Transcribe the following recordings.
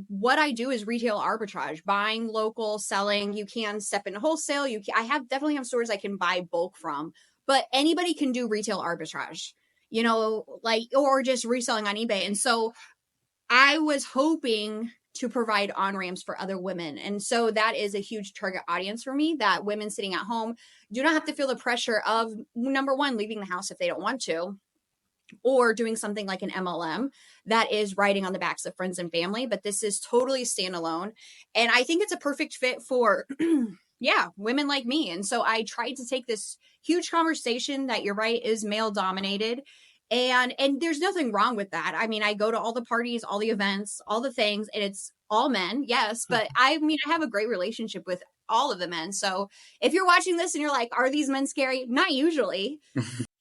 what I do is retail arbitrage, buying local, selling. You can step into wholesale. I definitely have stores I can buy bulk from, but anybody can do retail arbitrage, or just reselling on eBay. And so I was hoping to provide on-ramps for other women. And so that is a huge target audience for me, that women sitting at home do not have to feel the pressure of, number one, leaving the house if they don't want to, or doing something like an MLM that is riding on the backs of friends and family. But this is totally standalone. And I think it's a perfect fit for, women like me. And so I tried to take this huge conversation that, you're right, is male dominated. And there's nothing wrong with that. I mean, I go to all the parties, all the events, all the things, and it's all men. Yes. But I have a great relationship with all of the men. So if you're watching this and you're like, are these men scary? Not usually.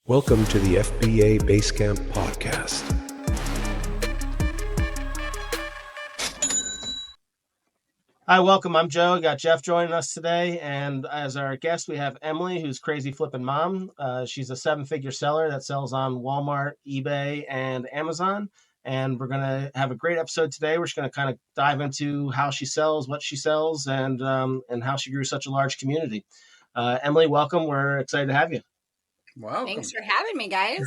Welcome to the FBA Basecamp podcast. Hi, welcome. I'm Joe. We got Jeff joining us today. And as our guest, we have Emily, who's CrazyFlippinMom. She's a 7-figure seller that sells on Walmart, eBay, and Amazon. And we're going to have a great episode today. We're just going to kind of dive into how she sells, what she sells, and how she grew such a large community. Emily, welcome. We're excited to have you. Wow. Thanks for having me, guys.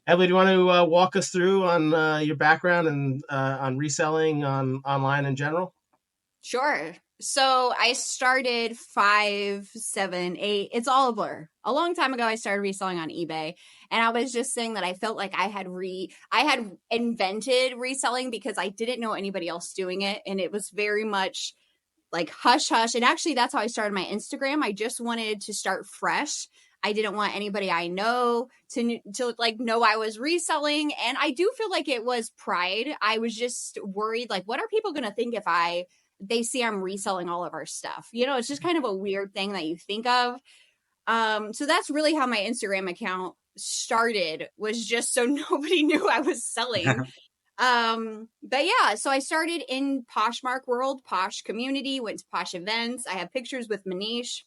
Emily, do you want to walk us through on your background and on reselling online in general? Sure. So I started 5, 7, 8. It's all a blur. A long time ago, I started reselling on eBay. And I was just saying that I felt like I had invented reselling because I didn't know anybody else doing it. And it was very much like hush hush. And actually, that's how I started my Instagram. I just wanted to start fresh. I didn't want anybody I know to know I was reselling. And I do feel like it was pride. I was just worried, like, what are people going to think if they see I'm reselling all of our stuff? It's just kind of a weird thing that you think of. So that's really how my Instagram account started, was just so nobody knew I was selling. But yeah, so I started in Poshmark world, Posh community, went to Posh events. I have pictures with Manish.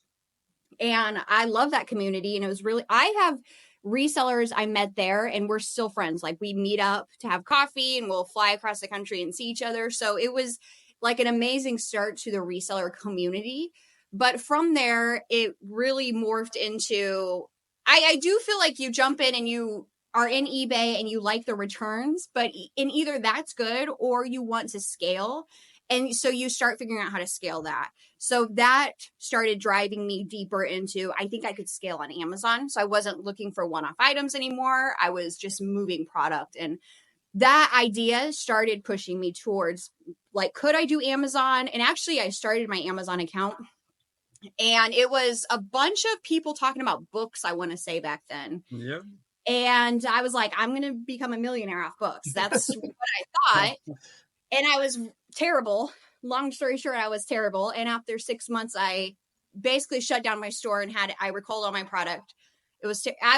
And I love that community. And it was really, I have resellers I met there and we're still friends. Like, we meet up to have coffee and we'll fly across the country and see each other. So it was like an amazing start to the reseller community. But from there, it really morphed into, I do feel like you jump in and you are in eBay and you like the returns, but in either that's good or you want to scale. And so you start figuring out how to scale that. So that started driving me deeper into, I think I could scale on Amazon. So I wasn't looking for one-off items anymore. I was just moving product. And that idea started pushing me towards, like, could I do Amazon? And actually, I started my Amazon account. And it was a bunch of people talking about books, I want to say, back then. Yeah. And I was like, I'm going to become a millionaire off books. That's what I thought. And I was terrible. Long story short, I was terrible. And after 6 months, I basically shut down my store and I recalled all my product. I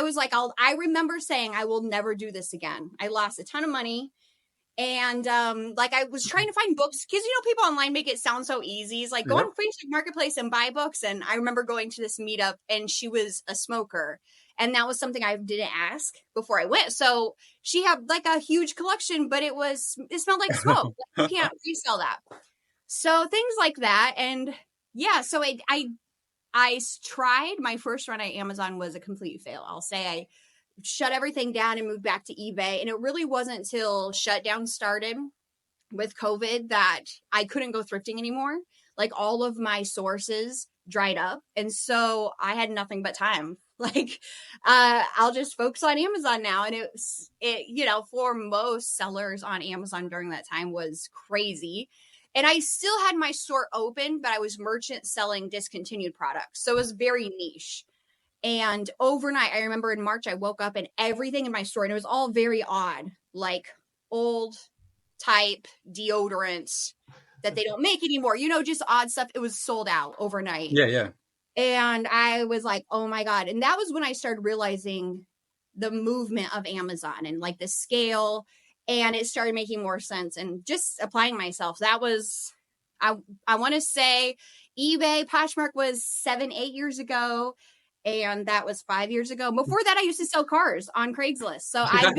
was like, I remember saying, I will never do this again. I lost a ton of money. And I was trying to find books because, people online make it sound so easy. It's like, go on Facebook Marketplace and buy books. And I remember going to this meetup and she was a smoker. And that was something I didn't ask before I went. So she had like a huge collection, but it smelled like smoke. Like, you can't resell that. So things like that. And yeah, so I tried. My first run at Amazon was a complete fail. I'll say I shut everything down and moved back to eBay. And it really wasn't until shutdown started with COVID that I couldn't go thrifting anymore. Like, all of my sources dried up. And so I had nothing but time. Like, I'll just focus on Amazon now. And it, for most sellers on Amazon during that time was crazy. And I still had my store open, but I was merchant selling discontinued products. So it was very niche. And overnight, I remember in March, I woke up and everything in my store, and it was all very odd, like old type deodorants that they don't make anymore, just odd stuff. It was sold out overnight. Yeah. And I was like, oh my God. And that was when I started realizing the movement of Amazon and like the scale, and it started making more sense and just applying myself. That was, I want to say eBay, Poshmark was 7, 8 years ago. And that was 5 years ago. Before that, I used to sell cars on Craigslist. So I've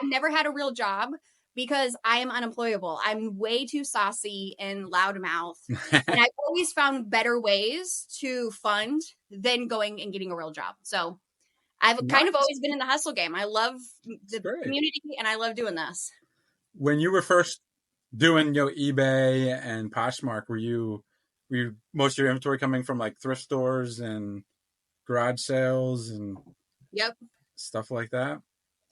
never had a real job, because I am unemployable. I'm way too saucy and loudmouth. And I've always found better ways to fund than going and getting a real job. So I've kind of always been in the hustle game. I love the community and I love doing this. When you were first doing eBay and Poshmark, were you most of your inventory coming from like thrift stores and garage sales and stuff like that?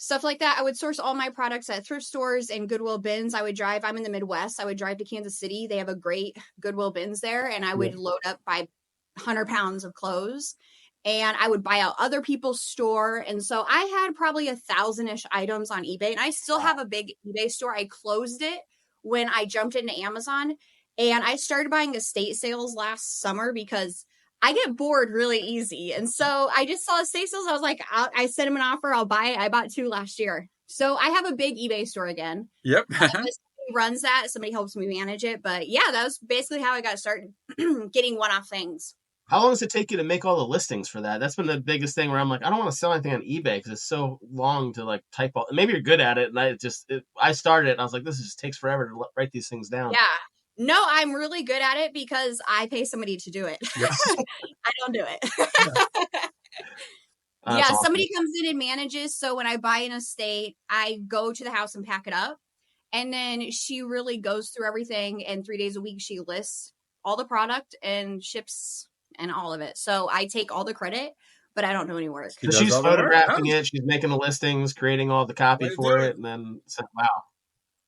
Stuff like that. I would source all my products at thrift stores and Goodwill bins. I'm in the Midwest. I would drive to Kansas City. They have a great Goodwill bins there. And I would load up 100 pounds of clothes. And I would buy out other people's store. And so I had probably 1,000-ish items on eBay. And I still have a big eBay store. I closed it when I jumped into Amazon. And I started buying estate sales last summer because I get bored really easy. And so I just saw estate sales. I was like, I sent him an offer. I'll buy it. I bought 2 last year. So I have a big eBay store again. Yep. Somebody runs that. Somebody helps me manage it. But yeah, that was basically how I got started getting one-off things. How long does it take you to make all the listings for that? That's been the biggest thing where I'm like, I don't want to sell anything on eBay because it's so long to like type all. Maybe you're good at it, and I started it and I was like, this just takes forever to write these things down. Yeah. No, I'm really good at it because I pay somebody to do it. Yes. I don't do it. Awesome. Somebody comes in and manages. So when I buy an estate, I go to the house and pack it up. And then she really goes through everything. And 3 days a week, she lists all the product and ships and all of it. So I take all the credit, but I don't do any work. So she's photographing it. She's making the listings, creating all the copy for it. And then wow.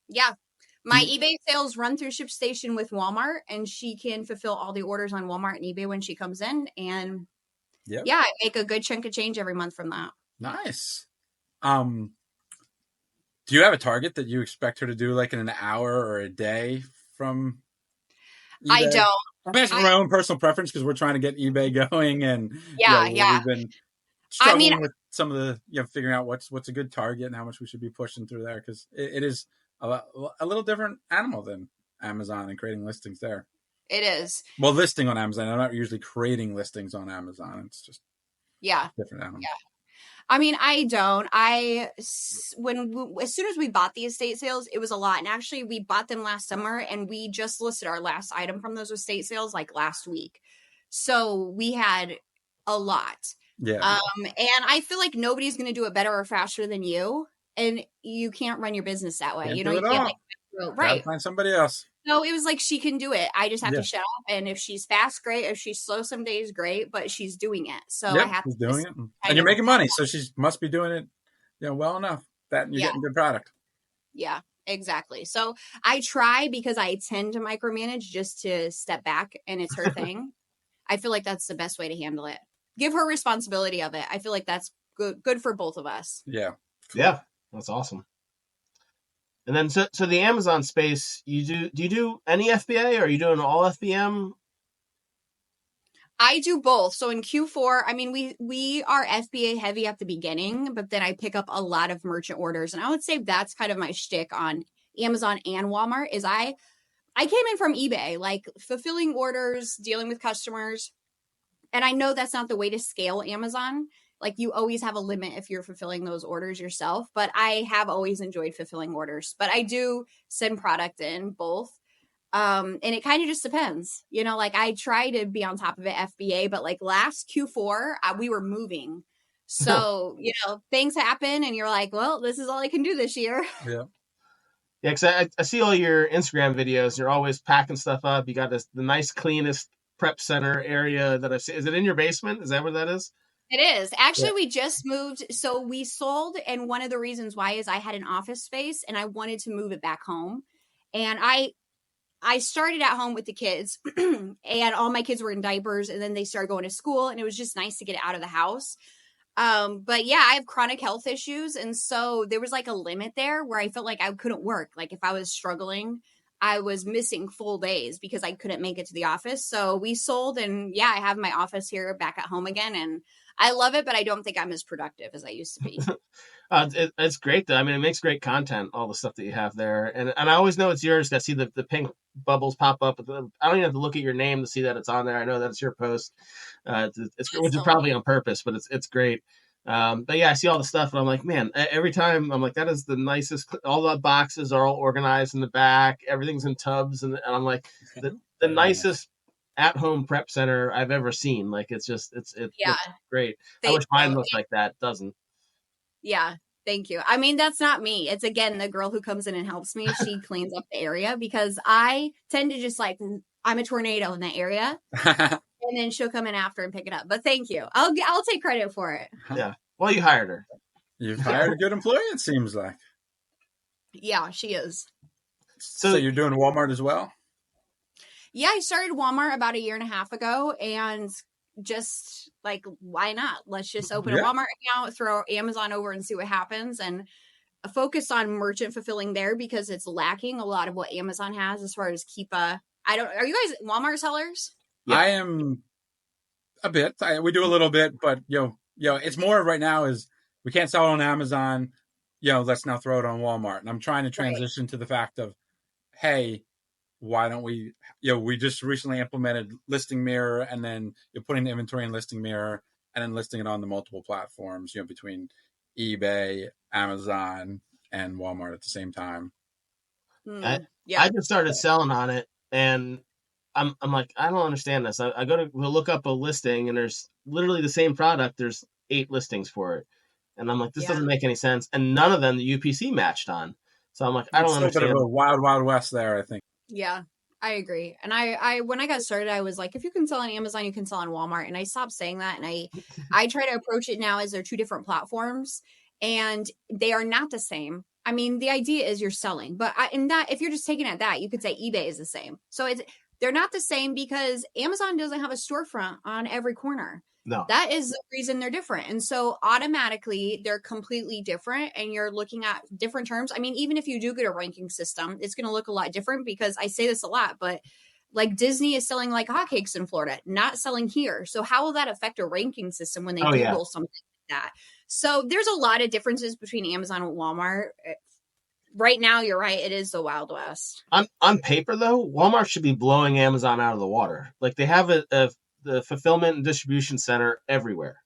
Yeah. My eBay sales run through ShipStation with Walmart, and she can fulfill all the orders on Walmart and eBay when she comes in. And I make a good chunk of change every month from that. Nice. Do you have a target that you expect her to do like in an hour or a day from eBay? I don't. I'm asking my own personal preference because we're trying to get eBay going, and we've been struggling with some of the figuring out what's a good target and how much we should be pushing through there because it is a little different animal than Amazon and creating listings there. It is. Well, listing on Amazon. I'm not usually creating listings on Amazon. It's just different animal. Yeah. I mean, I don't. As soon as we bought the estate sales, it was a lot. And actually, we bought them last summer, and we just listed our last item from those estate sales like last week. So we had a lot. Yeah. And I feel like nobody's going to do it better or faster than you. And you can't run your business that way. You can't right. Find somebody else. No, it was like she can do it. I just have to shut up. And if she's fast, great. If she's slow some days, great. But she's doing it. So I have to doing it. And you're making money. So she must be doing it well enough that you're getting good product. Yeah, exactly. So I try because I tend to micromanage just to step back and it's her thing. I feel like that's the best way to handle it. Give her responsibility of it. I feel like that's good for both of us. Yeah. Cool. Yeah. That's awesome. And then, so the Amazon space, do you do any FBA or are you doing all FBM? I do both. So in Q4, I mean, we are FBA heavy at the beginning, but then I pick up a lot of merchant orders. And I would say that's kind of my shtick on Amazon and Walmart is I came in from eBay, like fulfilling orders, dealing with customers. And I know that's not the way to scale Amazon. Like you always have a limit if you're fulfilling those orders yourself, but I have always enjoyed fulfilling orders, but I do send product in both. And it kind of just depends, like I try to be on top of it FBA, but like last Q4, we were moving. So, things happen and you're like, well, this is all I can do this year. Yeah. Yeah. Cause I see all your Instagram videos. You're always packing stuff up. You got the nice, cleanest prep center area that I've seen. Is it in your basement? Is that where that is? It is. Actually, we just moved. So we sold. And one of the reasons why is I had an office space and I wanted to move it back home. And I started at home with the kids and all my kids were in diapers and then they started going to school and it was just nice to get out of the house. But yeah, I have chronic health issues. And so there was like a limit there where I felt like I couldn't work. Like if I was struggling, I was missing full days because I couldn't make it to the office. So we sold and I have my office here back at home again. And I love it, but I don't think I'm as productive as I used to be. It's great though. I mean, it makes great content, all the stuff that you have there. And I always know it's yours. I see the pink bubbles pop up. I don't even have to look at your name to see that it's on there. I know that it's your post. Which is probably on purpose, but it's great. But yeah, I see all the stuff and I'm like, man, every time I'm like, that is the nicest. All the boxes are all organized in the back. Everything's in tubs. And I'm like, the nicest at-home prep center I've ever seen. Like, it looks great. I wish mine looked like that. It doesn't. Yeah. Thank you. I mean, that's not me. It's, again, the girl who comes in and helps me. She cleans up the area because I tend to just like, I'm a tornado in that area. And then she'll come in after and pick it up. But thank you. I'll take credit for it. Yeah. Well, you hired her. You've hired a good employee, it seems like. Yeah, she is. So you're doing Walmart as well? Yeah, I started Walmart about 1.5 years ago, and just like, why not? Let's just open a Walmart account, throw Amazon over and see what happens, and focus on merchant fulfilling there because it's lacking a lot of what Amazon has as far as are you guys Walmart sellers? Yep. I am a bit. We do a little bit, but it's more right now is we can't sell it on Amazon. Let's now throw it on Walmart. And I'm trying to transition to the fact of, hey, why don't we, we just recently implemented Listing Mirror, and then you're putting the inventory in Listing Mirror and then listing it on the multiple platforms, between eBay, Amazon, and Walmart at the same time. I just started selling on it, and I'm like, I don't understand this. I go to look up a listing, and there's literally the same product. There's 8 listings for it. And I'm like, this doesn't make any sense. And none of them the UPC matched on. So I'm like, I don't understand. It's a bit of a wild, wild west there, I think. Yeah, I agree. And I when I got started, I was like, if you can sell on Amazon, you can sell on Walmart. And I stopped saying that. And I try to approach it now as they're 2 different platforms, and they are not the same. I mean, the idea is you're selling, but if you're just taking it at that, you could say eBay is the same. So they're not the same because Amazon doesn't have a storefront on every corner. No. That is the reason they're different. And so automatically they're completely different, and you're looking at different terms. I mean, even if you do get a ranking system, it's going to look a lot different because I say this a lot, but like Disney is selling like hotcakes in Florida, not selling here. So how will that affect a ranking system when they Google something like that? So there's a lot of differences between Amazon and Walmart. Right now, you're right. It is the Wild West. On paper, though, Walmart should be blowing Amazon out of the water. Like, they have the fulfillment and distribution center everywhere.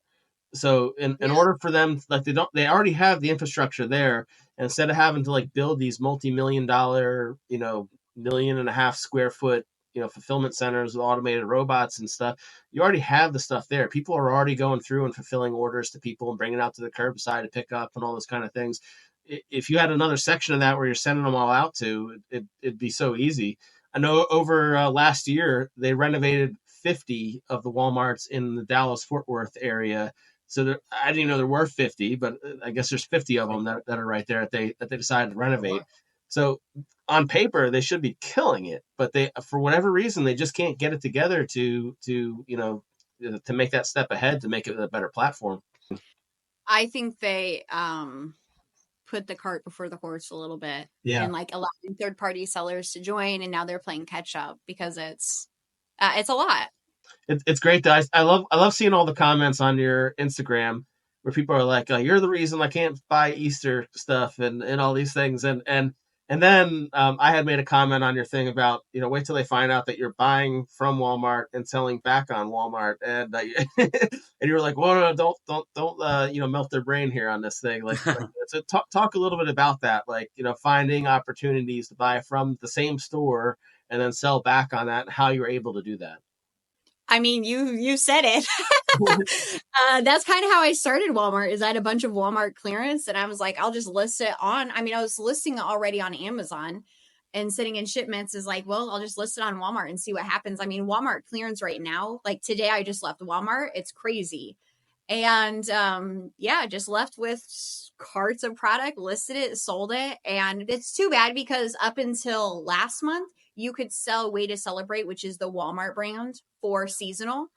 So in order for them, like, they already have the infrastructure there. And instead of having to like build these multi-million-dollar, 1.5 million square foot, fulfillment centers with automated robots and stuff, you already have the stuff there. People are already going through and fulfilling orders to people and bringing it out to the curbside to pick up and all those kind of things. If you had another section of that where you're sending them all out to, it'd be so easy. I know over last year, they renovated 50 of the Walmarts in the Dallas-Fort Worth area. So I didn't even know there were 50, but I guess there's 50 of them that are right there that they decided to renovate. So on paper, they should be killing it, but they, for whatever reason, they just can't get it together to make that step ahead, to make it a better platform. I think they put the cart before the horse a little bit, and like allowing third-party sellers to join, and now they're playing catch up because it's a lot. It's great, guys. I love seeing all the comments on your Instagram where people are like, "You're the reason I can't buy Easter stuff," and all these things, and then I had made a comment on your thing about, wait till they find out that you're buying from Walmart and selling back on Walmart, and and you were like, "Well, no, don't melt their brain here on this thing." Like, so talk a little bit about that, like, finding opportunities to buy from the same store and then sell back on that, and how you were able to do that. I mean, you said it. That's kind of how I started Walmart. Is I had a bunch of Walmart clearance, and I was like, I'll just list it on. I mean, I was listing it already on Amazon, and sitting in shipments is like, well, I'll just list it on Walmart and see what happens. I mean, Walmart clearance right now, like today, I just left Walmart. It's crazy, and just left with carts of product, listed it, sold it, and it's too bad because up until last month, you could sell Way to Celebrate, which is the Walmart brand for seasonal.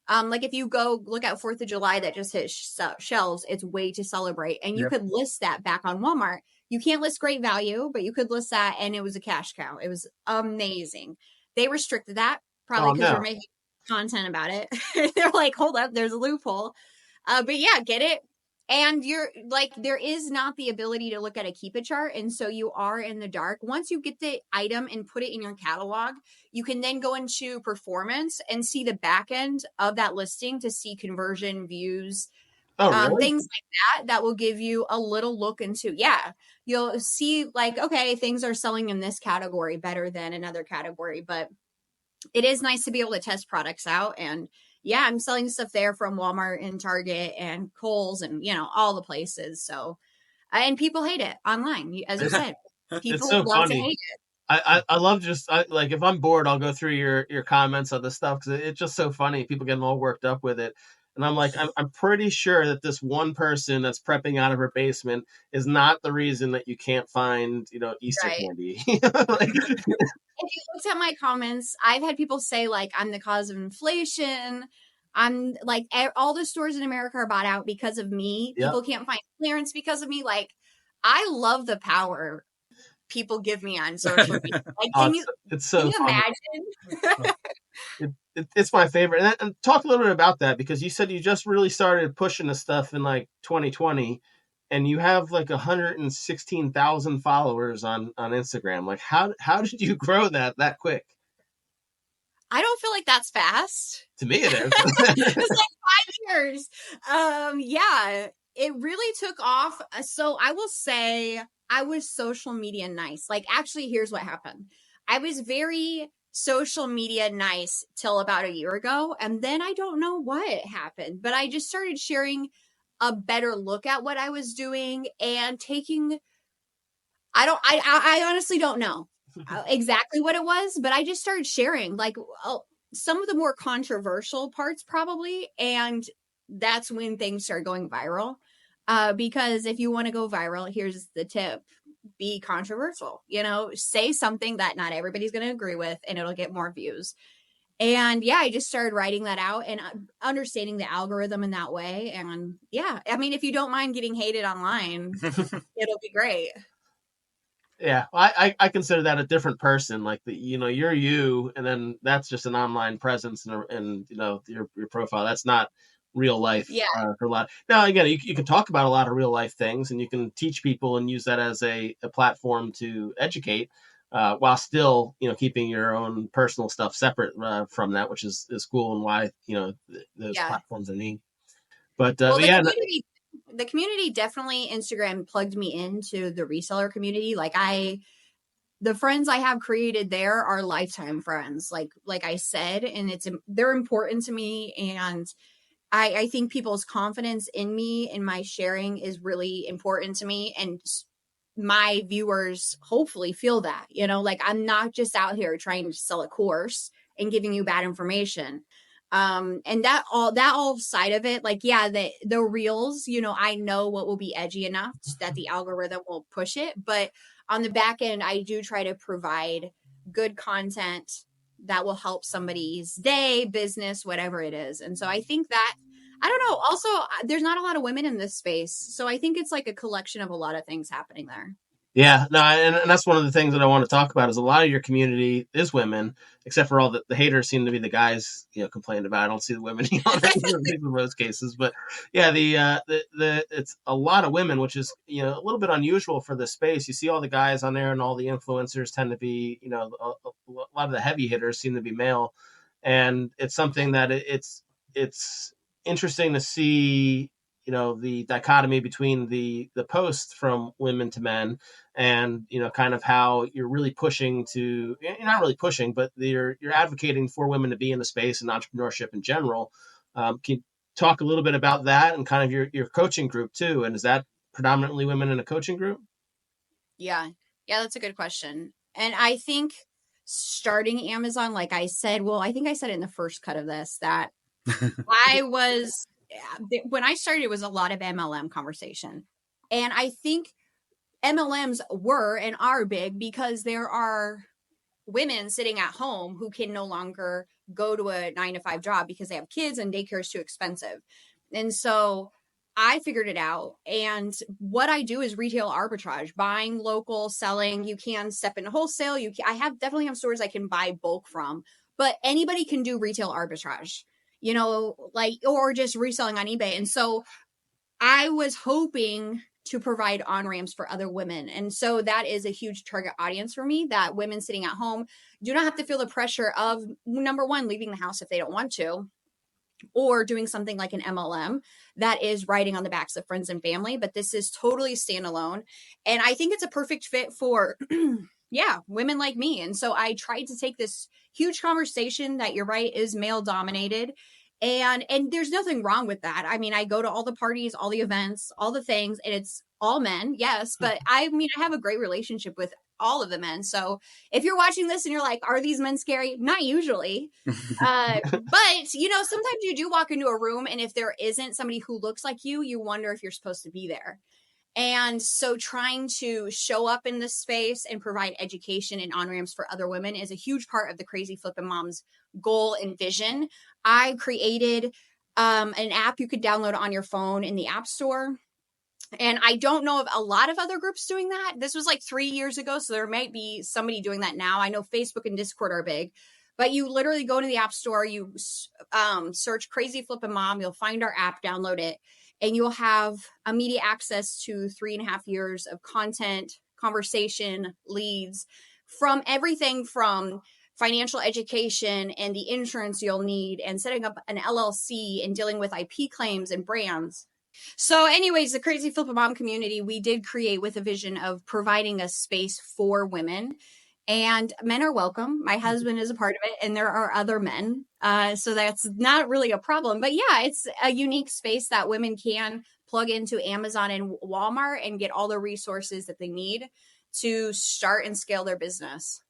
Like if you go look at 4th of July that just hit shelves, it's Way to Celebrate. And you could list that back on Walmart. You can't list Great Value, but you could list that, and it was a cash cow. It was amazing. They restricted that probably because we're making content about it. They're like, hold up, there's a loophole. But yeah, get it. And you're like, there is not the ability to look at a keep it chart. And so you are in the dark. Once you get the item and put it in your catalog, you can then go into performance and see the back end of that listing to see conversion, views, Oh, really? Things like that will give you a little look into, yeah, you'll see like, okay, things are selling in this category better than another category, but it is nice to be able to test products out. And yeah, I'm selling stuff there from Walmart and Target and Kohl's and, you know, all the places. So, and people hate it online. As you said, It's people so love to funny. hate it. I love just like if I'm bored, I'll go through your comments on this stuff because it's just so funny. People getting all worked up with it, and I'm like, I'm pretty sure that this one person that's prepping out of her basement is not the reason that you can't find Easter Right. candy. Like, If you looked at my comments, I've had people say like I'm the cause of inflation. I'm like all the stores in America are bought out because of me. yep. People can't find clearance because of me. Like I love the power people give me on social media. Like Oh, it's so can you funny. imagine? It's my favorite. And talk a little bit about that because you said you just really started pushing this stuff in like 2020, and you have like 116,000 followers on Instagram. Like how did you grow that quick? I don't feel like that's fast. To me, it is. It's like 5 years. Yeah, it really took off. So I will say I was social media nice. Like, actually, here's what happened. I was very social media nice till about a year ago. And then I don't know what happened, but I just started sharing a better look at what I was doing and taking, I honestly don't know exactly what it was, but I just started sharing like some of the more controversial parts probably. And that's when things started going viral. Because if you want to go viral, here's the tip: be controversial, say something that not everybody's going to agree with and it'll get more views. And yeah, I just started writing that out and understanding the algorithm in that way. And yeah, I mean, if you don't mind getting hated online, it'll be great. Yeah, I consider that a different person. Like you're you, and then that's just an online presence and your profile. That's not real life Yeah. for a lot. Now again, you can talk about a lot of real life things, and you can teach people and use that as a platform to educate, while still keeping your own personal stuff separate from that, which is cool and why those Yeah. platforms are neat. But Well, yeah, the community definitely, Instagram plugged me into the reseller community. Like the friends I have created there are lifetime friends, like I said, and they're important to me. And I think people's confidence in me and my sharing is really important to me. And my viewers hopefully feel that, like I'm not just out here trying to sell a course and giving you bad information. And that all side of it, like, yeah, the reels, I know what will be edgy enough that the algorithm will push it. But on the back end, I do try to provide good content that will help somebody's day, business, whatever it is. And so I think that, I don't know. Also, there's not a lot of women in this space. So I think it's like a collection of a lot of things happening there. Yeah, no, and that's one of the things that I want to talk about is a lot of your community is women, except for all the haters seem to be the guys, complaining about. I don't see the women in most cases, but yeah, the it's a lot of women, which is a little bit unusual for this space. You see all the guys on there, and all the influencers tend to be a lot of the heavy hitters seem to be male, and it's something that it's interesting to see the dichotomy between the posts from women to men and kind of how you're really pushing to, you're not really pushing, but you're advocating for women to be in the space and entrepreneurship in general. Can you talk a little bit about that and kind of your coaching group too? And is that predominantly women in a coaching group? Yeah, that's a good question. And I think starting Amazon, like I said, well, I think I said it in the first cut of this, that when I started, it was a lot of MLM conversation. And I think MLMs were and are big because there are women sitting at home who can no longer go to a 9-to-5 job because they have kids and daycare is too expensive. And so I figured it out. And what I do is retail arbitrage, buying local, selling. You can step into wholesale. I definitely have stores I can buy bulk from, but anybody can do retail arbitrage, or just reselling on eBay. And so I was hoping to provide on-ramps for other women. And so that is a huge target audience for me, that women sitting at home do not have to feel the pressure of, number one, leaving the house if they don't want to, or doing something like an MLM that is writing on the backs of friends and family. But this is totally standalone. And I think it's a perfect fit for, yeah, women like me. And so I tried to take this huge conversation that, you're right, is male dominated. And there's nothing wrong with that. I mean, I go to all the parties, all the events, all the things, and it's all men. Yes. But I mean, I have a great relationship with all of the men. So if you're watching this and you're like, are these men scary? Not usually. But you know, sometimes you do walk into a room, and if there isn't somebody who looks like you wonder if you're supposed to be there. And so trying to show up in this space and provide education and on-ramps for other women is a huge part of the Crazy Flippin' Mom's goal and vision. I created an app you could download on your phone in the App Store. And I don't know of a lot of other groups doing that. This was like 3 years ago, so there might be somebody doing that now. I know Facebook and Discord are big, but you literally go to the App Store, you search Crazy Flippin' Mom, you'll find our app, download it, and you'll have immediate access to 3.5 years of content, conversation, leads, from everything from financial education and the insurance you'll need, and setting up an LLC and dealing with IP claims and brands. So anyways, the Crazy Flippin' Mom community, we did create with a vision of providing a space for women, and men are welcome. My husband is a part of it, and there are other men. So that's not really a problem. But yeah, it's a unique space that women can plug into Amazon and Walmart and get all the resources that they need to start and scale their business.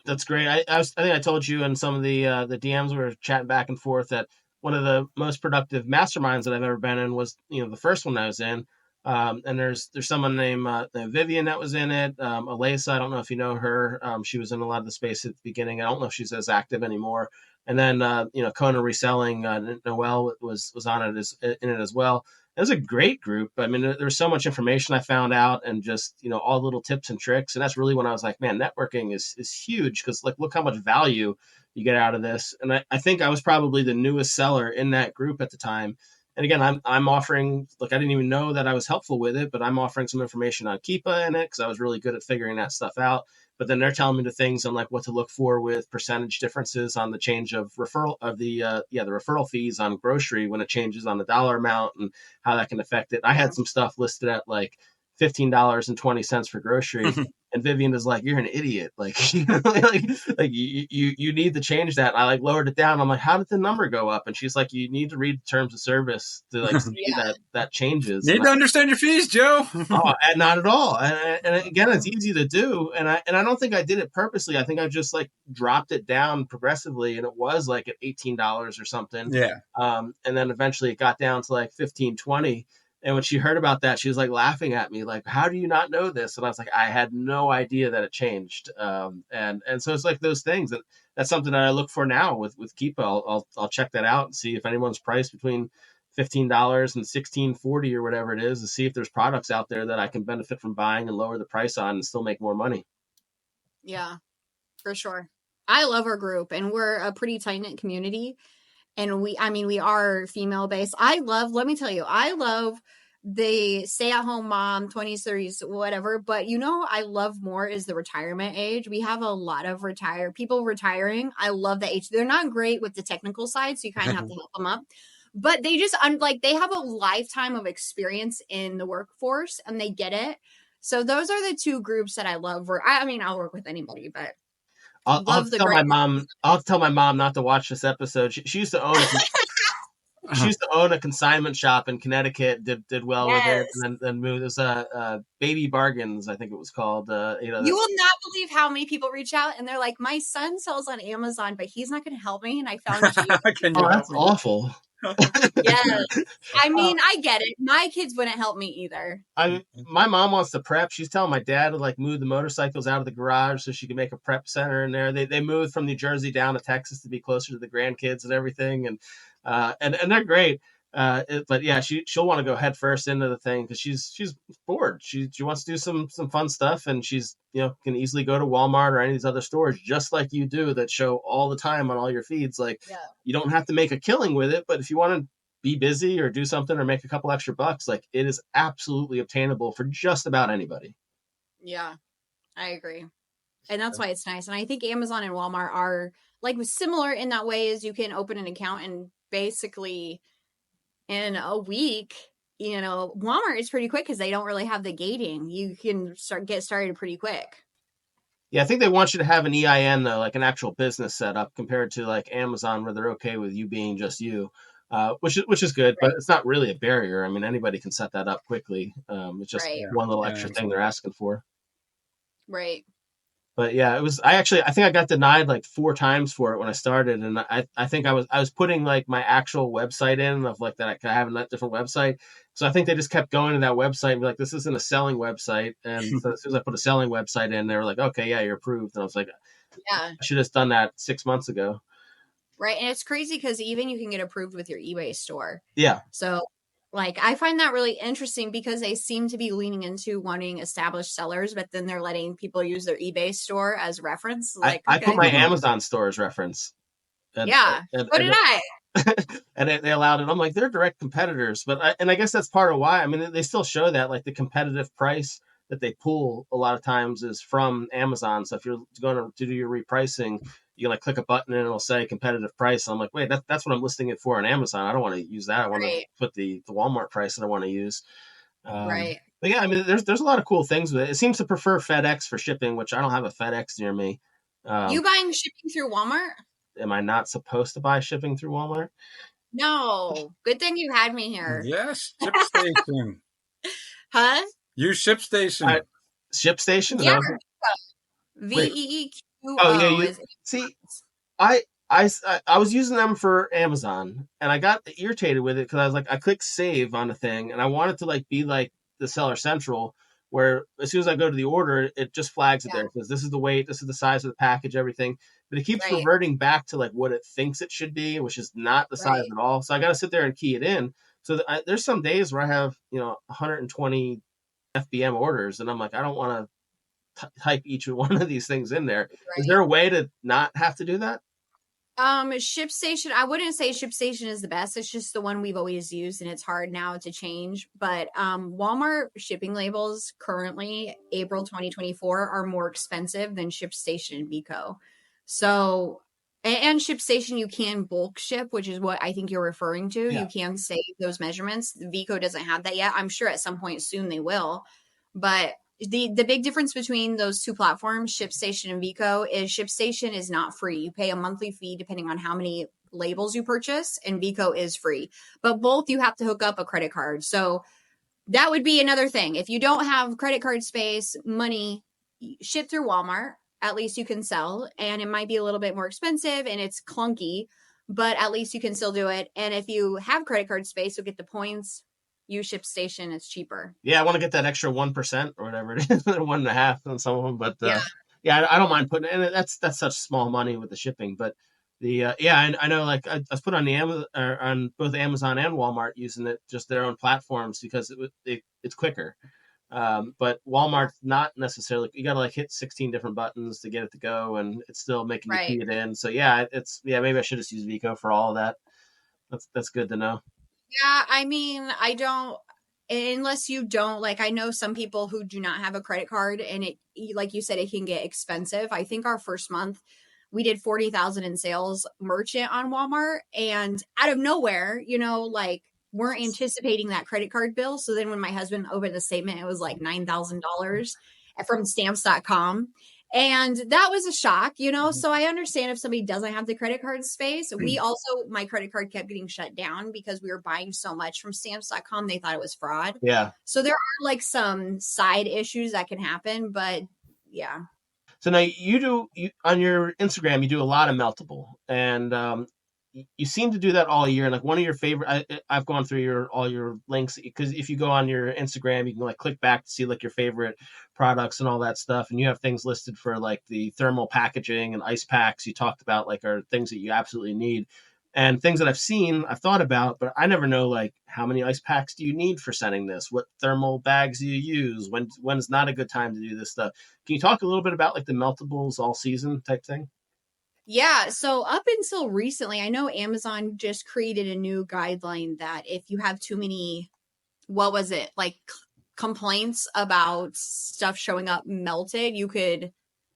That's great. I think I told you in some of the DMs we were chatting back and forth that one of the most productive masterminds that I've ever been in was, you know, the first one I was in. And there's someone named Vivian that was in it. Alisa, I don't know if you know her. She was in a lot of the space at the beginning. I don't know if she's as active anymore. And then you know, Kona Reselling, Noelle was on it in it as well. It was a great group. I mean, there's so much information I found out, and just, you know, all the little tips and tricks. And that's really when I was like, man, networking is huge, because like, look how much value you get out of this. And I think I was probably the newest seller in that group at the time. And again, I'm offering, look, I didn't even know that I was helpful with it, but I'm offering some information on Keepa in it because I was really good at figuring that stuff out. But then they're telling me the things on like what to look for with percentage differences on the change of referral of the referral fees on grocery when it changes on the dollar amount, and how that can affect it. I had some stuff listed at like $15.20 for groceries. And Vivian is like, you're an idiot. Like, like you need to change that. And I like lowered it down. I'm like, how did the number go up? And she's like, you need to read terms of service to like see that changes. Need to understand your fees, Joe. Oh, not at all. And again, it's easy to do. And I don't think I did it purposely. I think I just like dropped it down progressively, and it was like at $18 or something. Yeah. And then eventually it got down to like $15.20. And when she heard about that, she was like laughing at me, like, how do you not know this? And I was like, I had no idea that it changed. And so it's like those things. And that's something that I look for now with Keepa. I'll check that out and see if anyone's priced between $15 and $16.40 or whatever it is, to see if there's products out there that I can benefit from buying and lower the price on and still make more money. Yeah, for sure. I love our group, and we're a pretty tight-knit community. And we are female based. Let me tell you, I love the stay at home mom, 20s, 30s, whatever. But you know, I love more is the retirement age. We have a lot of people retiring. I love the age. They're not great with the technical side, so you kind of have to help them up. But they just they have a lifetime of experience in the workforce, and they get it. So those are the two groups that I love. I'll work with anybody, but I'll tell my mom not to watch this episode. She used to own she used to own a consignment shop in Connecticut. Did well with it, and then moved. It was Baby Bargains, I think it was called. You will not believe how many people reach out and they're like, my son sells on Amazon, but he's not going to help me, and I found you. That's awful. Yes. I get it. My kids wouldn't help me either. My mom wants to prep. She's telling my dad to like move the motorcycles out of the garage so she can make a prep center in there. They moved from New Jersey down to Texas to be closer to the grandkids and everything. And they're great. But yeah, she'll want to go head first into the thing because she's bored. She wants to do some fun stuff, and she's, you know, can easily go to Walmart or any of these other stores just like you do that show all the time on all your feeds. Like, you don't have to make a killing with it, but if you want to be busy or do something or make a couple extra bucks, like, it is absolutely obtainable for just about anybody. Yeah, I agree. And that's why it's nice. And I think Amazon and Walmart are like similar in that way, as you can open an account and basically in a week, Walmart is pretty quick because they don't really have the gating. You can get started pretty quick. Yeah, I think they want you to have an EIN though, like an actual business setup, compared to like Amazon, where they're okay with you being just you, which is good, but it's not really a barrier. I mean, anybody can set that up quickly. It's just one little extra thing they're asking for. Right. But yeah, I think I got denied like 4 times for it when I started, and I think I was putting like my actual website in of like that I could have a different website. So I think they just kept going to that website and be like, this isn't a selling website. And so as soon as I put a selling website in, they were like, okay, yeah, you're approved. And I was like, I should have done that 6 months ago. Right. And it's crazy because even you can get approved with your eBay store. Yeah. So like, I find that really interesting because they seem to be leaning into wanting established sellers, but then they're letting people use their eBay store as reference. Like, I put my Amazon store as reference. So did I. And they allowed it. I'm like, they're direct competitors, but I guess that's part of why. I mean, they still show that like the competitive price that they pull a lot of times is from Amazon. So if you're going to do your repricing, you can like click a button and it'll say competitive price. And I'm like, wait, that's what I'm listing it for on Amazon. I don't want to use that. I want to put the Walmart price that I want to use. But yeah, I mean, there's a lot of cool things with it. It seems to prefer FedEx for shipping, which I don't have a FedEx near me. You buying shipping through Walmart? Am I not supposed to buy shipping through Walmart? No. Good thing you had me here. Yes, ShipStation. Huh? Use ShipStation. ShipStation? Yeah. VEEQO. Oh yeah. See, I was using them for Amazon, and I got irritated with it because I was like, I clicked save on the thing, and I wanted to like be like the Seller Central, where as soon as I go to the order, it just flags it there. It says this is the weight, this is the size of the package, everything. But it keeps reverting back to like what it thinks it should be, which is not the size at all. So I got to sit there and key it in. So there's some days where I have 120 FBM orders, and I'm like, I don't want to type each one of these things in there. Is there a way to not have to do that? ShipStation, I wouldn't say ShipStation is the best. It's just the one we've always used, and it's hard now to change. But Walmart shipping labels currently, April 2024, are more expensive than ShipStation and Vico. So, and ShipStation, you can bulk ship, which is what I think you're referring to. Yeah. You can save those measurements. Vico doesn't have that yet. I'm sure at some point soon they will. But the big difference between those two platforms, ShipStation and Vico, is ShipStation is not free. You pay a monthly fee depending on how many labels you purchase, and Vico is free. But both you have to hook up a credit card. So that would be another thing. If you don't have credit card space, money, ship through Walmart. At least you can sell, and it might be a little bit more expensive and it's clunky, but at least you can still do it. And if you have credit card space, you'll get the points. Use ShipStation, it's cheaper. Yeah, I want to get that extra 1% or whatever it is, 1.5% on some of them. But yeah, I don't mind putting it in. That's such small money with the shipping. But I know like I was put on the on both Amazon and Walmart using it, just their own platforms, because it's quicker. But Walmart's not necessarily. You got to like hit 16 different buttons to get it to go, and it's still making you key it in. So maybe I should just use Vico for all of that. That's good to know. Yeah, I mean, I don't, unless you don't, like, I know some people who do not have a credit card, and it, like you said, it can get expensive. I think our first month we did 40,000 in sales merchant on Walmart, and out of nowhere, like, weren't anticipating that credit card bill. So then when my husband opened the statement, it was like $9,000 from stamps.com. And that was a shock, so I understand if somebody doesn't have the credit card space. My credit card kept getting shut down because we were buying so much from stamps.com. They thought it was fraud. Yeah. So there are like some side issues that can happen, but yeah. So now you on your Instagram, you do a lot of meltable, and you seem to do that all year. And like one of your favorite, I've gone through all your links, because if you go on your Instagram, you can like click back to see like your favorite products and all that stuff. And you have things listed for like the thermal packaging and ice packs you talked about, like are things that you absolutely need, and things that I've thought about, but I never know like how many ice packs do you need for sending this? What thermal bags do you use? When's not a good time to do this stuff? Can you talk a little bit about like the meltables all season type thing? Yeah. So up until recently, I know Amazon just created a new guideline that if you have too many, what was it? Like complaints about stuff showing up melted, you could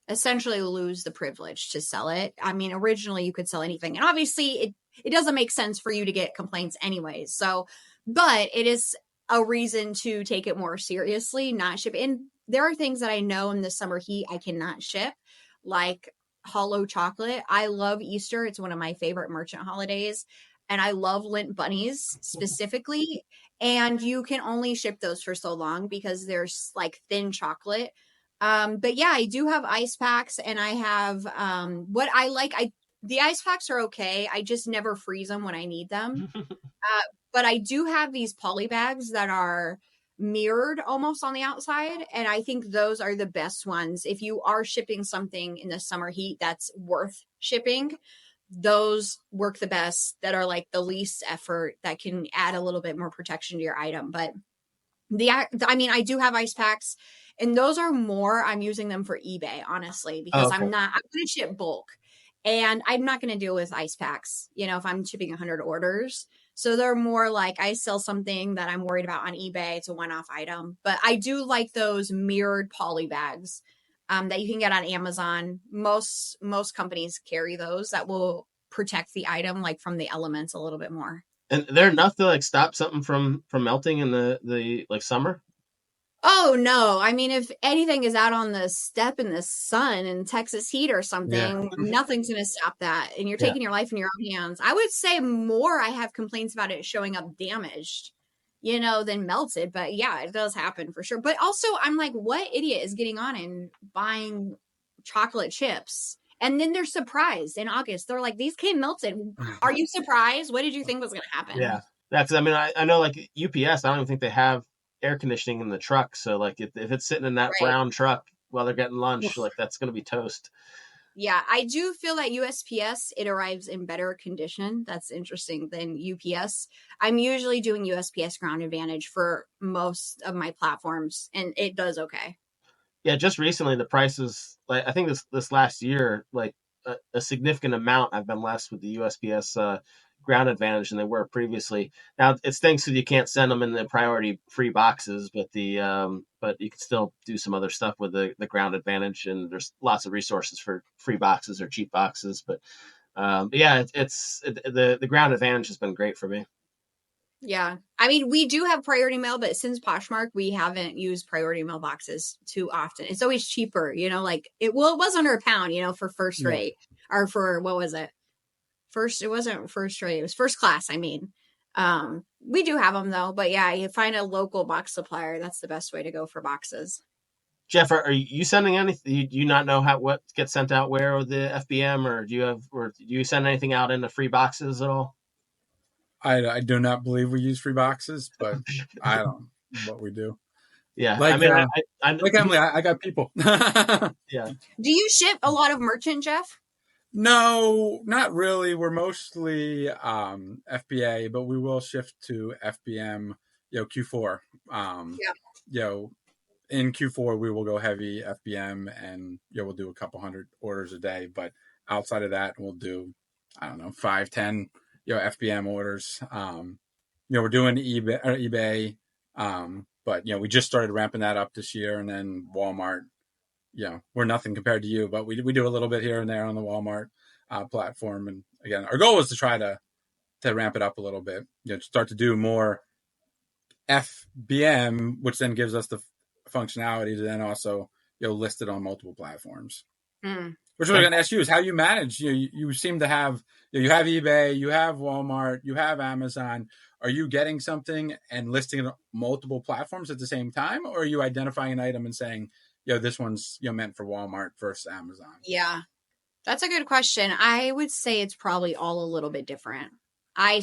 essentially lose the privilege to sell it. I mean, originally you could sell anything, and obviously it doesn't make sense for you to get complaints anyways. So, but it is a reason to take it more seriously, not ship. And there are things that I know in the summer heat I cannot ship, like hollow chocolate. I love Easter. It's one of my favorite merchant holidays. And I love Lint bunnies specifically. And you can only ship those for so long because there's like thin chocolate. But yeah, I do have ice packs, and I have what I like. The ice packs are okay. I just never freeze them when I need them. But I do have these poly bags that are mirrored almost on the outside, and I think those are the best ones. If you are shipping something in the summer heat that's worth shipping, those work the best, that are like the least effort, that can add a little bit more protection to your item. But I mean, I do have ice packs, and those are more, I'm using them for eBay, honestly, because I'm going to ship bulk, and I'm not going to deal with ice packs, if I'm shipping 100 orders. So they're more like, I sell something that I'm worried about on eBay. It's a one-off item, but I do like those mirrored poly bags that you can get on Amazon. Most companies carry those that will protect the item, like from the elements a little bit more. And they're enough to like stop something from melting in the like summer? Oh no. I mean, if anything is out on the step in the sun in Texas heat or something, nothing's going to stop that. And you're taking your life in your own hands. I would say more I have complaints about it showing up damaged, than melted. But yeah, it does happen for sure. But also I'm like, what idiot is getting on and buying chocolate chips? And then they're surprised in August. They're like, these came melted. Are you surprised? What did you think was going to happen? Yeah. Because I mean, I know like UPS, I don't even think they have air conditioning in the truck. So like if it's sitting in that brown truck while they're getting lunch, like that's going to be toast. Yeah, I do feel that USPS, it arrives in better condition. That's interesting than UPS. I'm usually doing USPS Ground Advantage for most of my platforms, and it does okay. Yeah, just recently the prices, like I think this last year, like a significant amount have been less with the USPS Ground Advantage than they were previously. Now it's thanks to you can't send them in the priority free boxes, but but you can still do some other stuff with the Ground Advantage, and there's lots of resources for free boxes or cheap boxes. But yeah, the Ground Advantage has been great for me. Yeah. I mean, we do have priority mail, but since Poshmark, we haven't used priority mail boxes too often. It's always cheaper, like it was under £1, for first rate, or for, what was it? It wasn't first rate. It was first class. I mean, we do have them though, but yeah, you find a local box supplier. That's the best way to go for boxes. Jeff, are you sending anything? Do you not know what gets sent out where with the FBM, or do you send anything out in the free boxes at all? I do not believe we use free boxes, but I don't know what we do. Yeah, like, I mean, like Emily, I got people. Yeah. Do you ship a lot of merchant, Jeff? No, not really. We're mostly FBA, but we will shift to FBM. Q4. In Q4 we will go heavy FBM, and we'll do a couple hundred orders a day. But outside of that, we'll do 5-10 FBM orders. We're doing eBay, but we just started ramping that up this year, and then Walmart. We're nothing compared to you, but we do a little bit here and there on the Walmart platform. And again, our goal is to try to ramp it up a little bit. Start to do more FBM, which then gives us the functionality to then also list it on multiple platforms. Which we're going to ask you is how you manage. You seem to have you have eBay, you have Walmart, you have Amazon. Are you getting something and listing it on multiple platforms at the same time, or are you identifying an item and saying, this one's meant for Walmart versus Amazon? Yeah, that's a good question. I would say it's probably all a little bit different. I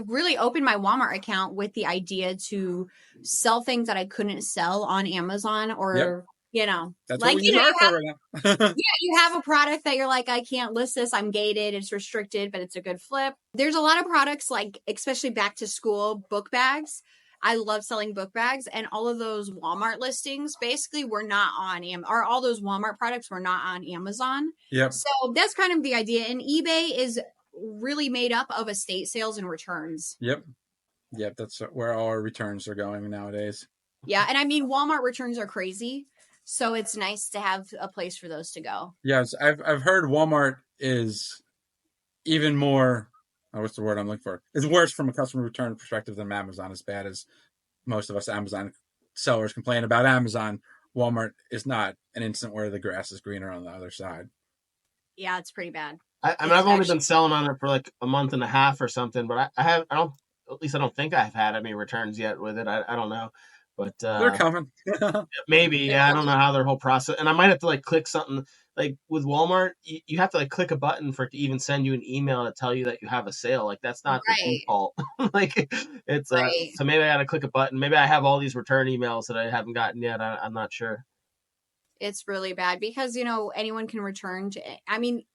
really opened my Walmart account with the idea to sell things that I couldn't sell on Amazon or, that's like, what we use our for right now. You have a product that you're like, I can't list this. I'm gated. It's restricted, but it's a good flip. There's a lot of products like, especially back to school book bags. I love selling book bags, and all of those Walmart listings basically were not on or all those Walmart products were not on Amazon. Yep. So that's kind of the idea. And eBay is really made up of estate sales and returns. Yep. That's where all our returns are going nowadays. Yeah. And I mean, Walmart returns are crazy. So it's nice to have a place for those to go. Yes, I've heard Walmart is even more. Oh, what's the word I'm looking for? It's worse from a customer return perspective than Amazon. As bad as most of us Amazon sellers complain about Amazon, Walmart is not an instant where the grass is greener on the other side. Yeah, it's pretty bad. I mean, I've only been selling on it for like a month and a half or something, but I don't think I've had any returns yet with it. I don't know, but They're coming. maybe, yeah, I don't know how their whole process, and I might have to like click something like with Walmart, you have to like click a button for it to even send you an email to tell you that you have a sale. Like that's not the default. Like it's so maybe I got to click a button. Maybe I have all these return emails that I haven't gotten yet. I'm not sure. It's really bad because, you know, anyone can return to, I mean,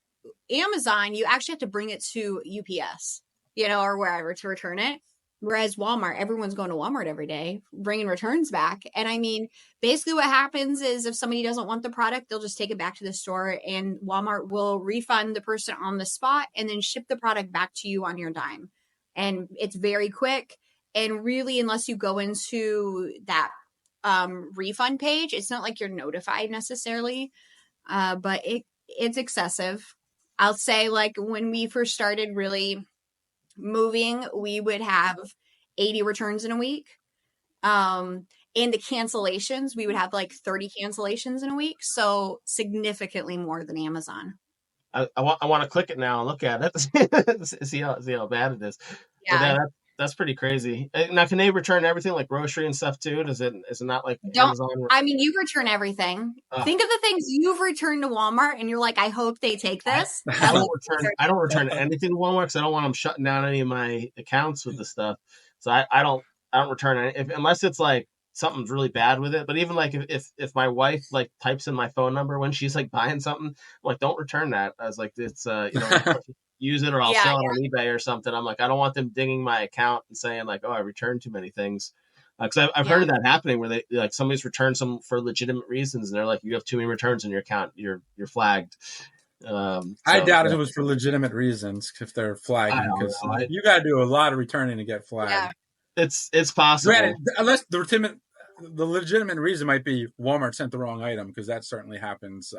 Amazon, you actually have to bring it to UPS, you know, or wherever to return it. Whereas Walmart, everyone's going to Walmart every day, bringing returns back. And I mean, basically what happens is if somebody doesn't want the product, they'll just take it back to the store and Walmart will refund the person on the spot and then ship the product back to you on your dime. And it's very quick. And really, unless you go into that refund page, it's not like you're notified necessarily, but it's excessive. I'll say, like, when we first started really moving, we would have 80 returns in a week. And the cancellations, we would have like 30 cancellations in a week. So significantly more than Amazon. I want to click it now and look at it, see how bad it is. Yeah, that's pretty crazy. Now, can they return everything like grocery and stuff too? Is it not like Amazon? I mean, you return everything. Think of the things you've returned to Walmart, and you're like, I hope they take this. I don't return anything to Walmart because I don't want them shutting down any of my accounts with the stuff. So I don't return it unless it's like something's really bad with it. But even like if my wife like types in my phone number when she's like buying something, I'm like, don't return that. I was like, it's use it or I'll sell it on eBay or something. I'm like, I don't want them dinging my account and saying like, oh, I returned too many things. Because I've heard of that happening where they like somebody's returned some for legitimate reasons and they're like, you have too many returns in your account, you're flagged. I doubt it was for legitimate reasons if they're flagging because you got to do a lot of returning to get flagged. Yeah. It's possible. Granted, unless the legitimate reason might be Walmart sent the wrong item because that certainly happens.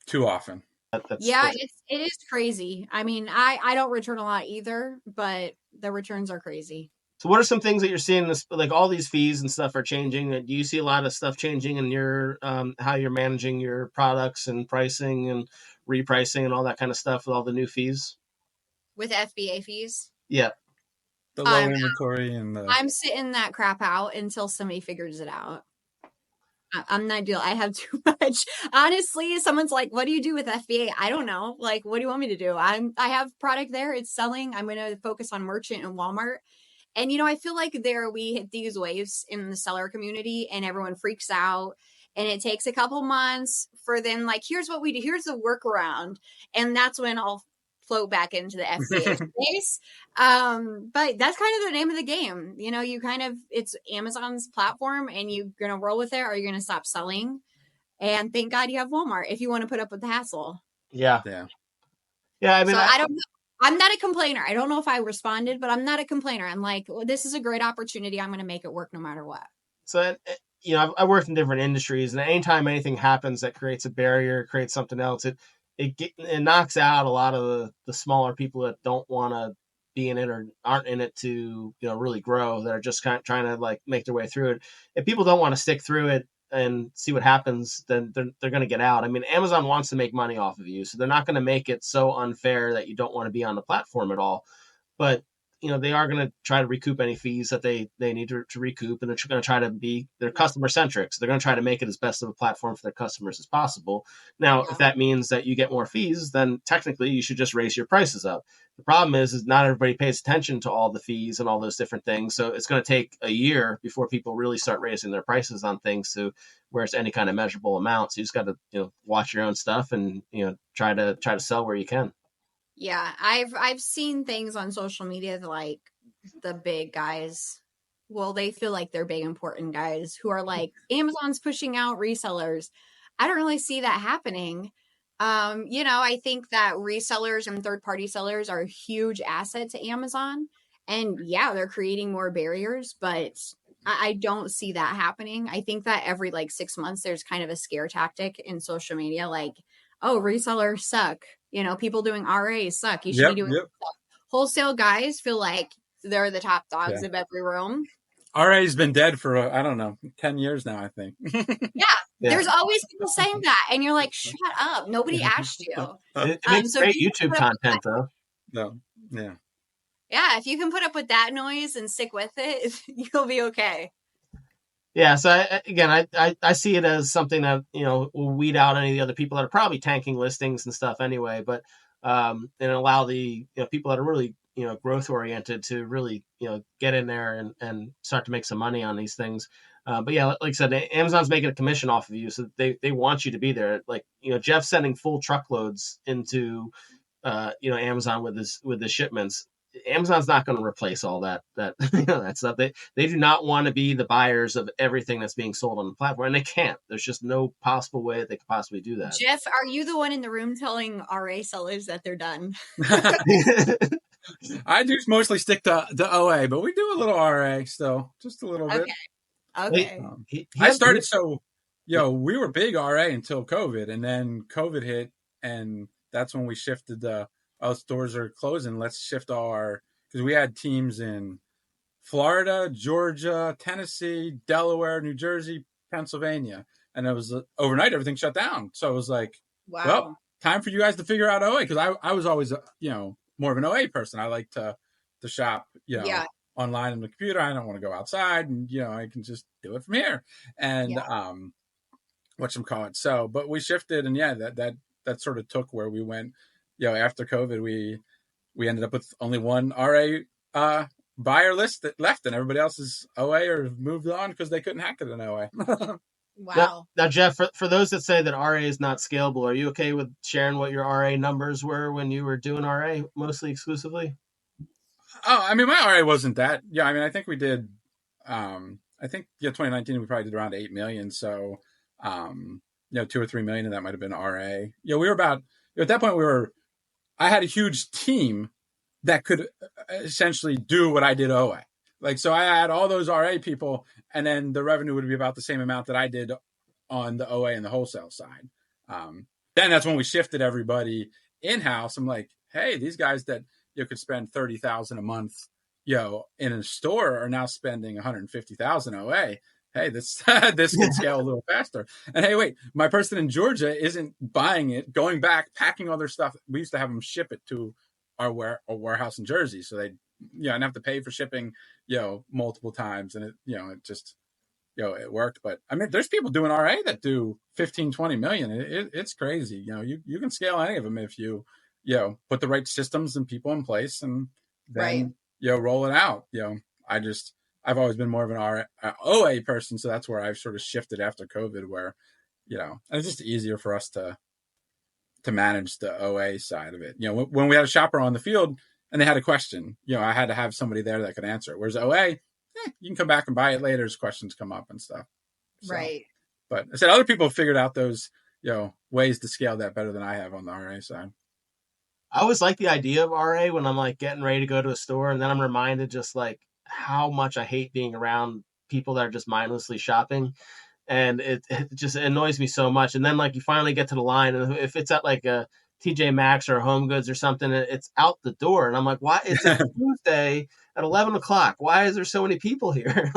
Too often. It is crazy. I mean, I don't return a lot either, but the returns are crazy. So what are some things that you're seeing this, like all these fees and stuff are changing? Do you see a lot of stuff changing in your how you're managing your products and pricing and repricing and all that kind of stuff with all the new fees? With FBA fees? Yeah. The low inventory and I'm sitting that crap out until somebody figures it out. I'm not deal. I have too much. Honestly, someone's like, what do you do with FBA? I don't know. Like, what do you want me to do? I have product there. It's selling. I'm going to focus on merchant and Walmart. And, you know, I feel like we hit these waves in the seller community and everyone freaks out and it takes a couple months for then like, here's what we do. Here's the workaround. And that's when I'll float back into the FBA space. But that's kind of the name of the game. You know, it's Amazon's platform and you're going to roll with it or you're going to stop selling. And thank God you have Walmart if you want to put up with the hassle. Yeah. I mean, so I don't know. I'm not a complainer. I don't know if I responded, but I'm not a complainer. I'm like, well, this is a great opportunity. I'm going to make it work no matter what. So, you know, I've worked in different industries, and anytime anything happens that creates a barrier, creates something else, it knocks out a lot of the smaller people that don't want to be in it or aren't in it to, really grow. That are just kind of trying to like make their way through it. If people don't want to stick through it and see what happens, then they're going to get out. I mean, Amazon wants to make money off of you, so they're not going to make it so unfair that you don't want to be on the platform at all. But they are going to try to recoup any fees that they need to recoup, and they're going to try to be they're customer centric. So they're going to try to make it as best of a platform for their customers as possible. Now, if that means that you get more fees, then technically you should just raise your prices up. The problem is not everybody pays attention to all the fees and all those different things. So it's going to take a year before people really start raising their prices on things to where it's any kind of measurable amount. So you just got to, watch your own stuff and, try to sell where you can. Yeah, I've seen things on social media like the big guys. Well, they feel like they're big important guys who are like Amazon's pushing out resellers. I don't really see that happening. I think that resellers and third-party sellers are a huge asset to Amazon. And yeah, they're creating more barriers, but I don't see that happening. I think that every like 6 months, there's kind of a scare tactic in social media, like, oh, resellers suck. You know, people doing RAs suck. You should be Yep. doing Yep. wholesale guys feel like they're the top dogs Yeah. of every room. RA's been dead for, I don't know, 10 years now, I think. Yeah. There's always people saying that. And you're like, shut up. Nobody asked you. It makes great YouTube content, though. No. Yeah. Yeah. If you can put up with that noise and stick with it, you'll be okay. Yeah. So I see it as something that, you know, will weed out any of the other people that are probably tanking listings and stuff anyway, but and allow the, you know, people that are really, you know, growth oriented to really, you know, get in there and start to make some money on these things. But yeah, like I said, Amazon's making a commission off of you, so they want you to be there. Like, you know, Jeff's sending full truckloads into you know, Amazon with the shipments. Amazon's not going to replace all that you know, that stuff. They do not want to be the buyers of everything that's being sold on the platform, and they can't. There's just no possible way that they could possibly do that. Jeff, are you the one in the room telling RA sellers that they're done? I do mostly stick to the OA, but we do a little RA still, just a little bit. Okay. I started we were big RA until COVID, and then COVID hit, and that's when we shifted stores are closing. Let's shift because we had teams in Florida, Georgia, Tennessee, Delaware, New Jersey, Pennsylvania, and it was overnight everything shut down. So it was like, wow, well, time for you guys to figure out OA, because I was always more of an OA person. I like to shop online on the computer. I don't want to go outside, and I can just do it from here. And whatchamacallit. So, but we shifted, and that sort of took where we went. After COVID, we ended up with only one RA buyer list that left, and everybody else is OA or moved on because they couldn't hack it in OA. Wow. Now, Jeff, for those that say that RA is not scalable, are you okay with sharing what your RA numbers were when you were doing RA mostly exclusively? Oh, I mean, my RA wasn't that. Yeah, I mean, I think we did. I think 2019 we probably did around 8 million. So, 2 or 3 million of that might have been RA. We were about at that point. I had a huge team that could essentially do what I did OA. Like, so I had all those RA people, and then the revenue would be about the same amount that I did on the OA and the wholesale side. Then that's when we shifted everybody in-house. I'm like, hey, these guys that could spend $30,000 a month, in a store are now spending $150,000 OA. Hey, this can scale a little faster. And hey, wait, my person in Georgia isn't buying it, going back, packing all their stuff. We used to have them ship it to our warehouse in Jersey, so they and have to pay for shipping multiple times, and it just it worked. But I mean, there's people doing RA that do 15-20 million. It's crazy. You can scale any of them if you put the right systems and people in place, and then roll it out. I've always been more of an OA person, so that's where I've sort of shifted after COVID, where and it's just easier for us to manage the OA side of it. When we had a shopper on the field and they had a question, I had to have somebody there that could answer it. Whereas OA, you can come back and buy it later as questions come up and stuff. So, right. But I said other people have figured out those ways to scale that better than I have on the RA side. I always like the idea of RA when I'm like getting ready to go to a store, and then I'm reminded just like how much I hate being around people that are just mindlessly shopping. And it just annoys me so much. And then like you finally get to the line, and if it's at like a TJ Maxx or Home Goods or something, it's out the door. And I'm like, why? It's a Tuesday at 11 o'clock. Why is there so many people here?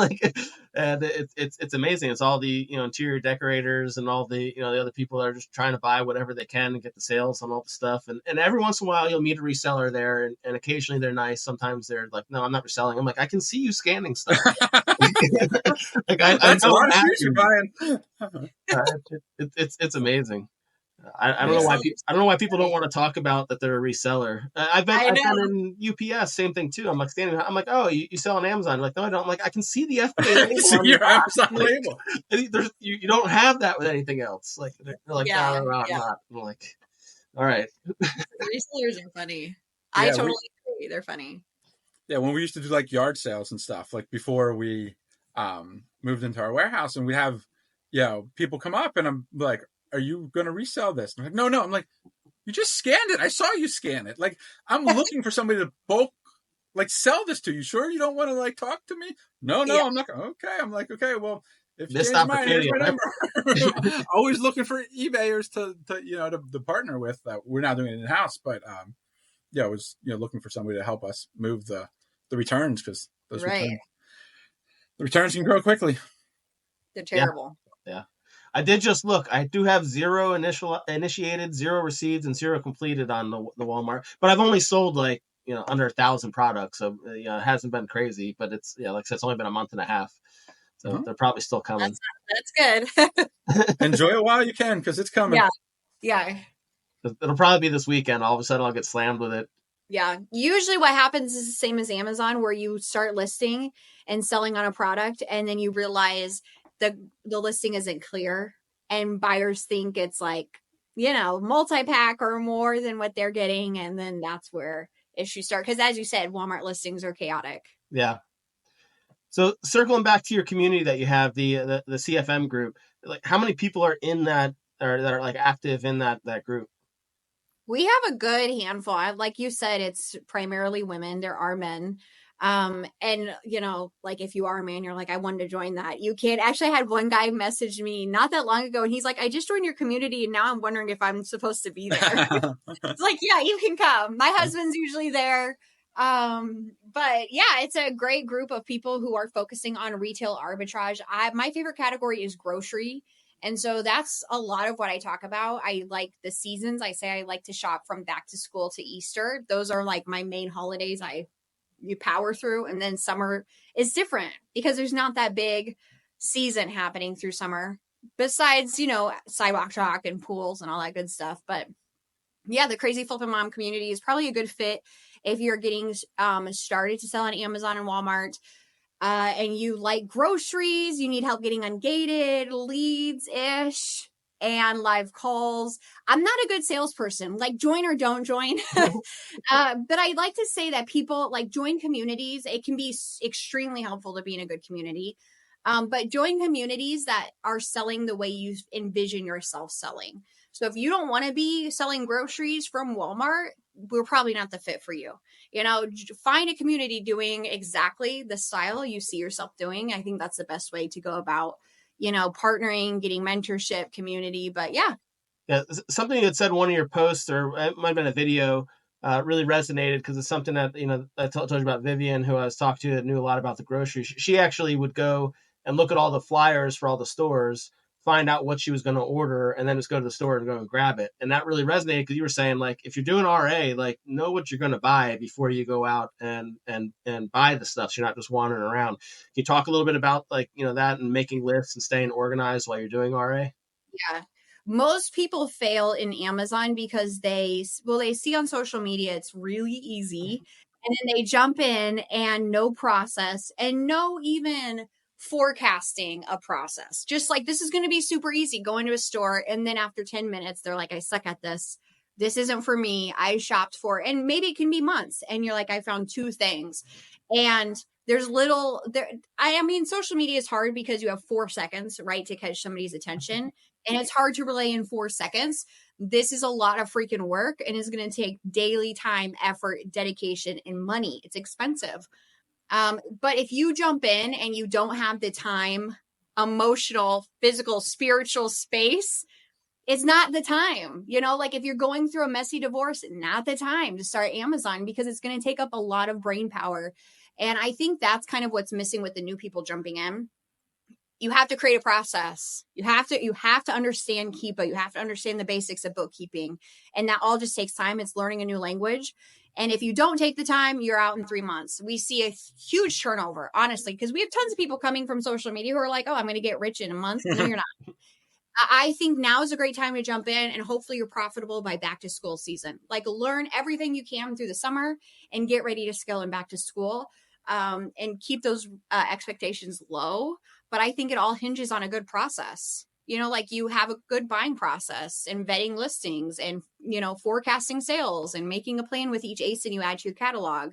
And it's amazing. It's all the, interior decorators and all the, the other people that are just trying to buy whatever they can and get the sales on all the stuff. And every once in a while you'll meet a reseller there, and occasionally they're nice. Sometimes they're like, no, I'm not reselling. I'm like, I can see you scanning stuff. Like That's a lot of shoes you're buying. It's amazing. I don't know why people don't want to talk about that they're a reseller. I've been in UPS, same thing too. I'm like standing. I'm like, oh, you sell on Amazon? I'm like, no, I don't. I'm like, I can see the FBA label see on your Amazon label. You don't have that with anything else. Like they're like, no, I'm not. I'm like, all right. Resellers are funny. I totally agree. They're funny. Yeah, when we used to do like yard sales and stuff, like before we moved into our warehouse, and we have people come up, and I'm like, are you going to resell this? I'm like, no. I'm like, you just scanned it. I saw you scan it. Like, I'm looking for somebody to bulk like sell this to you. Sure, you don't want to like talk to me? No, Yeah. I'm not. Okay, I'm like, okay, well, if you Missed change your mind, here's opportunity, my number. Always looking for eBayers to partner with. We're not doing it in house, but I was looking for somebody to help us move the returns, because those returns can grow quickly. They're terrible. Yeah. I did just look. I do have 0 initiated, 0 received, and 0 completed on the Walmart. But I've only sold like under 1,000 products, so it hasn't been crazy. But it's like I said, it's only been a month and a half, so they're probably still coming. That's good. Enjoy it while you can, because it's coming. Yeah. It'll probably be this weekend. All of a sudden, I'll get slammed with it. Yeah. Usually what happens is the same as Amazon, where you start listing and selling on a product, and then you realize the listing isn't clear, and buyers think it's like, multi-pack or more than what they're getting. And then that's where issues start. Because as you said, Walmart listings are chaotic. Yeah. So circling back to your community that you have, the CFM group, like how many people are in that, or that are like active in that group? We have a good handful. Like you said, it's primarily women. There are men. And like if you are a man, you're like, I wanted to join that. You can't. Actually, I had one guy message me not that long ago, and he's like, I just joined your community, and now I'm wondering if I'm supposed to be there. It's like, yeah, you can come. My husband's usually there. But yeah, it's a great group of people who are focusing on retail arbitrage. My favorite category is grocery. And so that's a lot of what I talk about. I like the seasons. I say I like to shop from back to school to Easter. Those are like my main holidays you power through. And then summer is different because there's not that big season happening through summer besides, sidewalk chalk and pools and all that good stuff. But yeah, the Crazy Flippin' Mom community is probably a good fit if you're getting started to sell on Amazon and Walmart. And you like groceries, you need help getting ungated, leads-ish, and live calls. I'm not a good salesperson, like join or don't join. But I like to say that people like join communities. It can be extremely helpful to be in a good community. But join communities that are selling the way you envision yourself selling. So if you don't want to be selling groceries from Walmart, we're probably not the fit for you. Find a community doing exactly the style you see yourself doing. I think that's the best way to go about, partnering, getting mentorship, community. But yeah. Yeah. Something you had said in one of your posts, or it might have been a video, really resonated because it's something that, I told you about Vivian, who I was talking to, that knew a lot about the groceries. She actually would go and look at all the flyers for all the stores, find out what she was going to order, and then just go to the store and go and grab it. And that really resonated because you were saying, like, if you're doing RA, like, know what you're going to buy before you go out and buy the stuff, so you're not just wandering around. Can you talk a little bit about, like, that and making lists and staying organized while you're doing RA? Yeah. Most people fail in Amazon because they see on social media it's really easy, and then they jump in and no process and no even forecasting a process. Just like, this is going to be super easy, go into a store, and then after 10 minutes they're like, I suck at this isn't for me. I shopped for, and maybe it can be months, and you're like, I found 2 things, and there's little there. I mean, social media is hard because you have 4 seconds, right, to catch somebody's attention, and it's hard to relay in 4 seconds. This is a lot of freaking work, and it's going to take daily time, effort, dedication, and money. It's expensive. But if you jump in and you don't have the time, emotional, physical, spiritual space, it's not the time. Like if you're going through a messy divorce, not the time to start Amazon, because it's going to take up a lot of brain power. And I think that's kind of what's missing with the new people jumping in. You have to create a process. You have to understand Keepa. You have to understand the basics of bookkeeping. And that all just takes time. It's learning a new language. And if you don't take the time, you're out in 3 months. We see a huge turnover, honestly, because we have tons of people coming from social media who are like, oh, I'm going to get rich in a month. No, you're not. I think now is a great time to jump in, and hopefully you're profitable by back to school season. Like, learn everything you can through the summer and get ready to scale in back to school, and keep those expectations low. But I think it all hinges on a good process. Like you have a good buying process and vetting listings and, forecasting sales and making a plan with each ASIN you add to your catalog.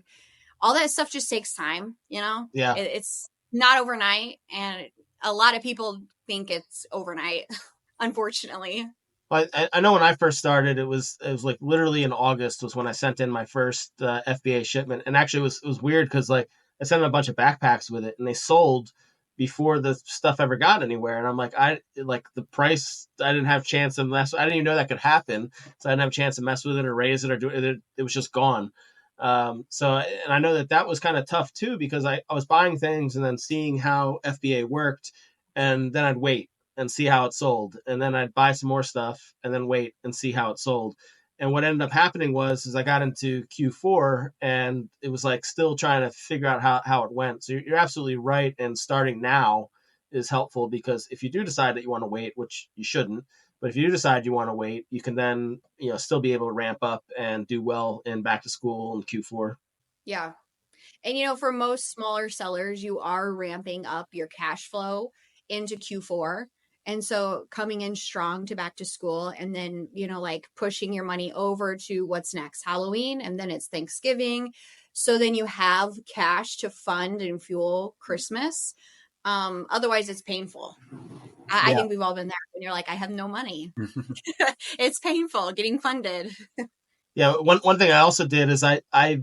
All that stuff just takes time, Yeah. It's not overnight. And a lot of people think it's overnight, unfortunately. I know when I first started, it was like literally in August was when I sent in my first FBA shipment, and actually it was weird because like I sent in a bunch of backpacks with it, and they sold before the stuff ever got anywhere, and I'm like I like the price I didn't have a chance to mess. I didn't even know that could happen, so I didn't have a chance to mess with it or raise it or do it. It was just gone. So and I know that was kind of tough too because I was buying things and then seeing how FBA worked, and then I'd wait and see how it sold. And then I'd buy some more stuff and then wait and see how it sold. And what ended up happening was I got into Q4 and it was like still trying to figure out how it went. So you're absolutely right. And starting now is helpful because if you do decide that you want to wait, which you shouldn't, but if you do decide you want to wait, you can then, still be able to ramp up and do well in back to school in Q4. Yeah. And, for most smaller sellers, you are ramping up your cash flow into Q4. And so coming in strong to back to school and then, like pushing your money over to what's next, Halloween, and then it's Thanksgiving. So then you have cash to fund and fuel Christmas. Otherwise, it's painful. I think we've all been there when you're like, I have no money. It's painful getting funded. Yeah. One thing I also did is I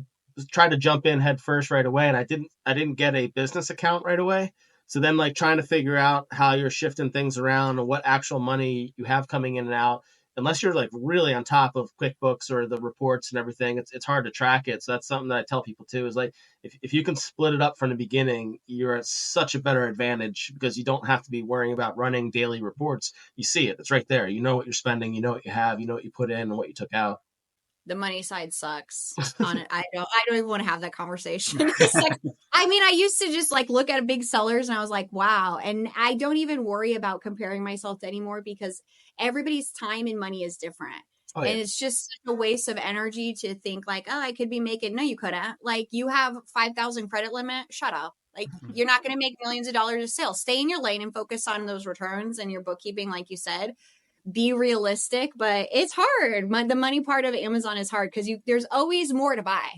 tried to jump in head first right away, and I didn't get a business account right away. So then like trying to figure out how you're shifting things around and what actual money you have coming in and out, unless you're like really on top of QuickBooks or the reports and everything, it's hard to track it. So that's something that I tell people too, is like, if you can split it up from the beginning, you're at such a better advantage because you don't have to be worrying about running daily reports. You see it, it's right there. You know what you're spending, you know what you have, you know what you put in and what you took out. The money side sucks on it. I don't even want to have that conversation. Like, I used to just like look at big sellers and I was like, wow. And I don't even worry about comparing myself to anymore because everybody's time and money is different. Oh, yeah. And it's just a waste of energy to think like, oh, I could be making, no, you couldn't. Like you have 5,000 credit limit. Shut up. Like you're not going to make millions of dollars of sales. Stay in your lane and focus on those returns and your bookkeeping, like you said. Be realistic, but it's hard. The money part of Amazon is hard because there's always more to buy.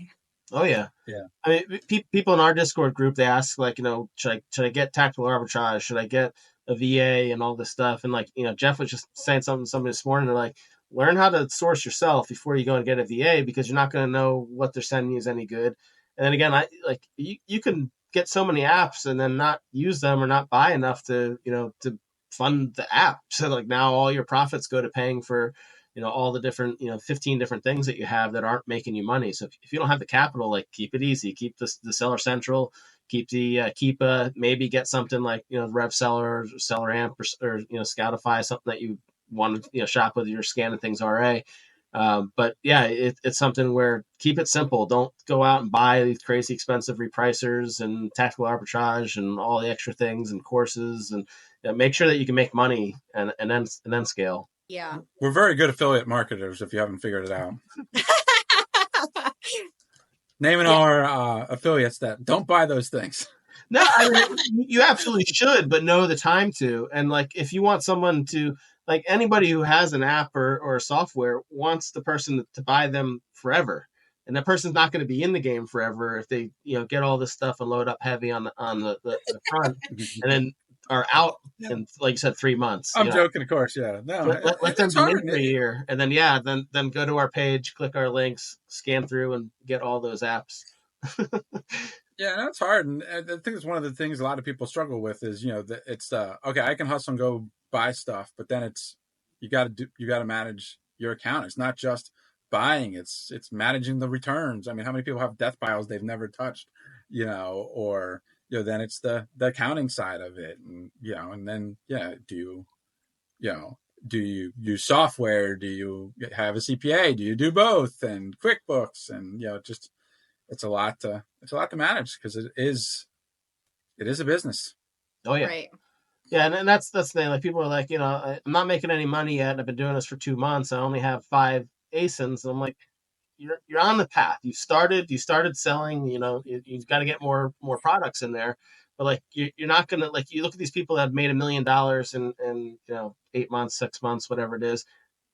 Oh yeah. Yeah. I mean, people in our Discord group, they ask like, should I get tactical arbitrage? Should I get a VA and all this stuff? And like, Jeff was just saying something to somebody this morning. They're like, learn how to source yourself before you go and get a VA because you're not going to know what they're sending you is any good. And then again, you can get so many apps and then not use them or not buy enough to fund the app. So like now all your profits go to paying for, all the different, 15 different things that you have that aren't making you money. So if you don't have the capital, like keep it easy, keep the Seller Central, keep maybe get something like, Rev Seller or Seller Amp or Scoutify, something that you want to, shop with your scanning things RA. But yeah, it's something where keep it simple. Don't go out and buy these crazy expensive repricers and tactical arbitrage and all the extra things and courses and make sure that you can make money and then scale. Yeah. We're very good affiliate marketers if you haven't figured it out. Naming our affiliates that don't buy those things. No, I mean, you absolutely should, but know the time to. And like, if you want someone to, like anybody who has an app or software wants the person to buy them forever. And that person's not going to be in the game forever if they, get all this stuff and load up heavy on the front and then are out in, like you said, 3 months. I'm joking, of course. Yeah. No, let them be in for a year. And then, then go to our page, click our links, scan through and get all those apps. Yeah, that's hard. And I think it's one of the things a lot of people struggle with is, it's okay, I can hustle and go buy stuff, but then you got to manage your account. It's not just buying, it's managing the returns. I mean, how many people have death piles they've never touched, or then it's the accounting side of it, and and then do you use software? Do you have a CPA? Do you do both? And QuickBooks, and just it's a lot to manage because it is a business. Oh yeah. Right. Yeah, and that's the thing. Like people are like, I'm not making any money yet, and I've been doing this for 2 months. I only have 5 ASINs, and I'm like, you're on the path. You started selling. You've got to get more products in there. But like you're not gonna, like, you look at these people that have made $1 million in 8 months, 6 months, whatever it is.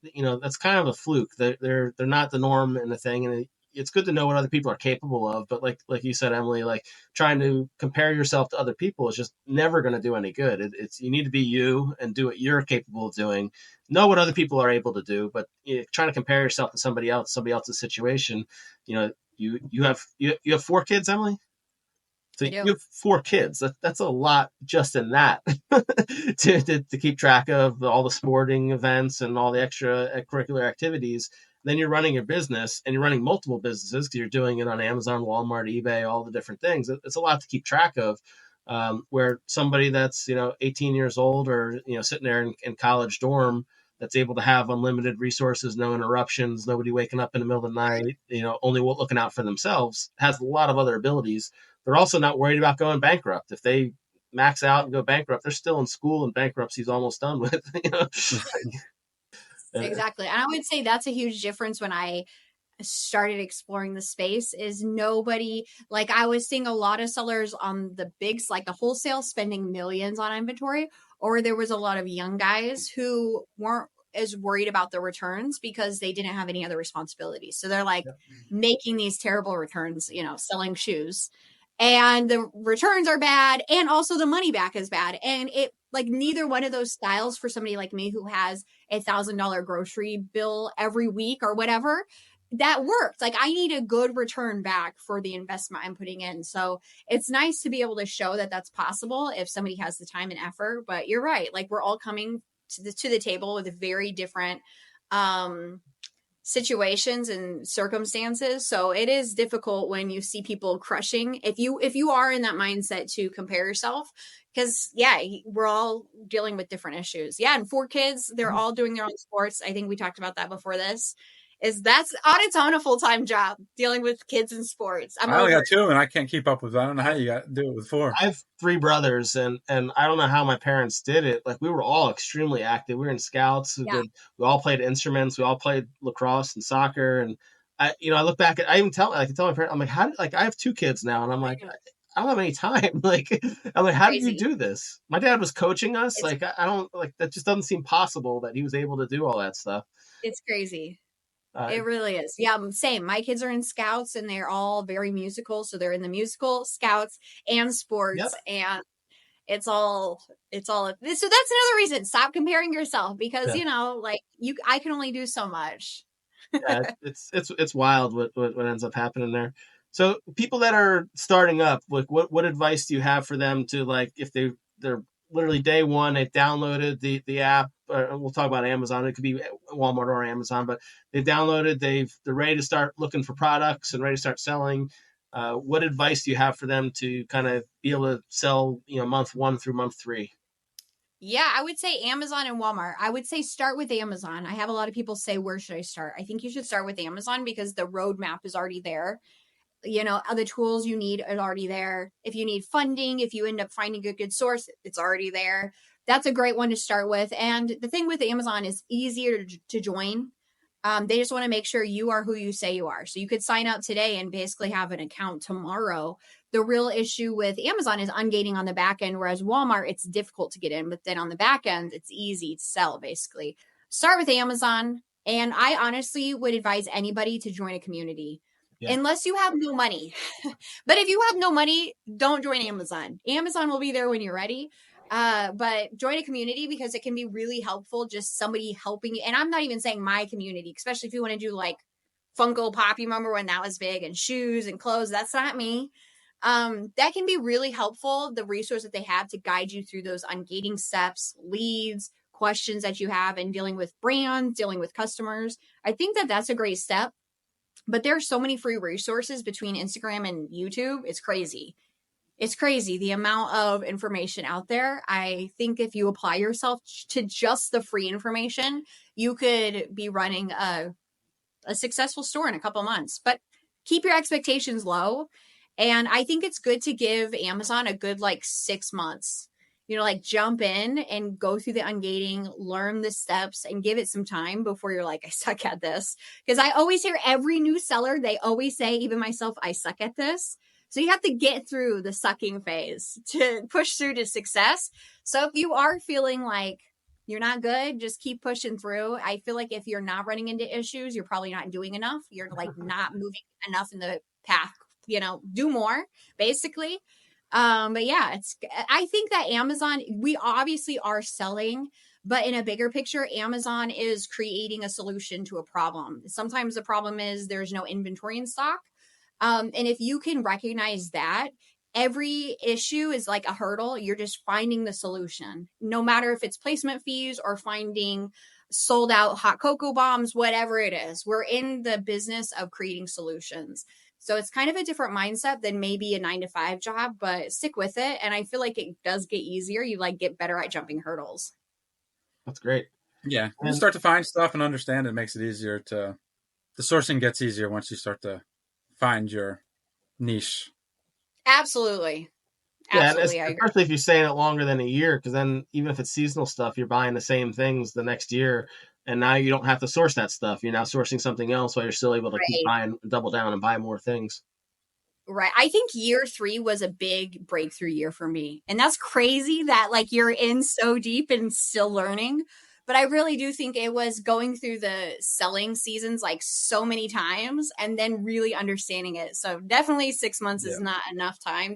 That's kind of a fluke. They're not the norm in the thing, and it's good to know what other people are capable of, but like you said, Emily, like trying to compare yourself to other people is just never going to do any good. It's you need to be you and do what you're capable of doing. Know what other people are able to do, but trying to compare yourself to somebody else's situation. You have 4 kids, Emily. So I you do. have 4 kids. That's a lot just in that to keep track of all the sporting events and all the extra curricular activities. Then you're running your business and you're running multiple businesses because you're doing it on Amazon, Walmart, eBay, all the different things. It's a lot to keep track of. Where somebody that's 18 years old or sitting there in college dorm that's able to have unlimited resources, no interruptions, nobody waking up in the middle of the night, only looking out for themselves, has a lot of other abilities. They're also not worried about going bankrupt. If they max out and go bankrupt, they're still in school and bankruptcy's almost done with. Exactly. And I would say that's a huge difference when I started exploring the space is nobody, like I was seeing a lot of sellers on the bigs, like the wholesale spending millions on inventory, or there was a lot of young guys who weren't as worried about the returns because they didn't have any other responsibilities. So they're like making these terrible returns, selling shoes, and the returns are bad and also the money back is bad. And it like neither one of those styles for somebody like me who has $1,000 grocery bill every week or whatever, that worked. Like I need a good return back for the investment I'm putting in. So it's nice to be able to show that that's possible if somebody has the time and effort. But you're right. Like we're all coming to the table with very different situations and circumstances. So it is difficult when you see people crushing. If you are in that mindset to compare yourself, because we're all dealing with different issues. Yeah, and 4 kids, they're all doing their own sports. I think we talked about that before this. That's on its own a full-time job, dealing with kids and sports. I only got 2 and I can't keep up with it. I don't know how you got to do it with 4. I have 3 brothers and I don't know how my parents did it. Like we were all extremely active. We were in scouts. We all played instruments. We all played lacrosse and soccer. And I look back at, I can tell my parents, I'm like, I have 2 kids now. And I'm like, I don't have any time. Like, I'm like, how did you do this? My dad was coaching us. Like, I don't like, that just doesn't seem possible that he was able to do all that stuff. It's crazy. It really is. Yeah, same. My kids are in scouts and they're all very musical. So they're in the musical, scouts, and sports. And it's all so that's another reason. Stop comparing yourself because I can only do so much. It's wild what ends up happening there. So people that are starting up, like what advice do you have for them to, like, if they're literally day one, they've downloaded the app, we'll talk about Amazon, it could be Walmart or Amazon, but they've downloaded, they're ready to start looking for products and ready to start selling. What advice do you have for them to kind of be able to sell, month 1 through month 3? Yeah, I would say Amazon and Walmart. I would say start with Amazon. I have a lot of people say, where should I start? I think you should start with Amazon because the roadmap is already there. Other tools you need are already there. If you need funding, if you end up finding a good source, it's already there. That's a great one to start with. And the thing with Amazon is easier to join. They just want to make sure you are who you say you are. So you could sign up today and basically have an account tomorrow. The real issue with Amazon is ungating on the back end, whereas Walmart, it's difficult to get in. But then on the back end, it's easy to sell, basically. Start with Amazon. And I honestly would advise anybody to join a community. Unless you have no money. But if you have no money, don't join Amazon. Amazon will be there when you're ready. But join a community because it can be really helpful. Just somebody helping you. And I'm not even saying my community, especially if you want to do like Funko Pop, you remember when that was big, and shoes and clothes. That's not me. That can be really helpful. The resource that they have to guide you through those ungating steps, leads, questions that you have, and dealing with brands, dealing with customers. I think that's a great step. But there are so many free resources between Instagram and YouTube. It's crazy. It's crazy the amount of information out there. I think if you apply yourself to just the free information, you could be running a successful store in a couple months. But keep your expectations low. And I think it's good to give Amazon a good 6 months. Jump in and go through the ungating, learn the steps, and give it some time before you're like, I suck at this. Because I always hear every new seller, they always say, even myself, I suck at this. So you have to get through the sucking phase to push through to success. So if you are feeling like You're not good. Just keep pushing through. I feel like if you're not running into issues, you're probably not doing enough. You're like not moving enough in the path, do more basically. But yeah, I think that Amazon, we obviously are selling, but in a bigger picture, Amazon is creating a solution to a problem. Sometimes the problem is there's no inventory in stock. And if you can recognize that, every issue is like a hurdle. You're just finding the solution, no matter if it's placement fees or finding sold out hot cocoa bombs, whatever it is. We're in the business of creating solutions. So it's kind of a different mindset than maybe a 9-to-5 job, but stick with it. And I feel like it does get easier. You like get better at jumping hurdles. That's great. Yeah. You start to find stuff and understand it makes it easier the sourcing gets easier once you start to find your niche. Absolutely. Yeah, especially if you're staying it longer than a year, because then even if it's seasonal stuff, you're buying the same things the next year, and now you don't have to source that stuff. You're now sourcing something else while you're still able to keep buying, double down and buy more things. Right. I think year 3 was a big breakthrough year for me. And that's crazy that like you're in so deep and still learning. But I really do think it was going through the selling seasons like so many times and then really understanding it. So definitely 6 months is not enough time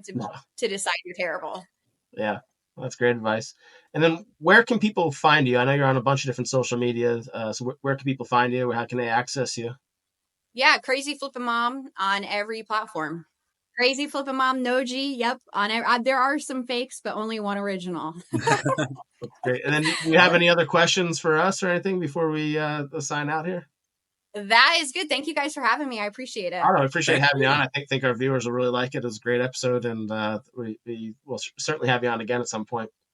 to decide you're terrible. Yeah, well, that's great advice. And then where can people find you? I know you're on a bunch of different social media. So where can people find you? How can they access you? Yeah, CrazyFlippinMom on every platform. CrazyFlippinMom, no G. Yep. There are some fakes, but only one original. Great. And then do you have any other questions for us or anything before we sign out here? That is good. Thank you guys for having me. I appreciate it. I appreciate having you on. I think our viewers will really like it. It was a great episode, and we will certainly have you on again at some point.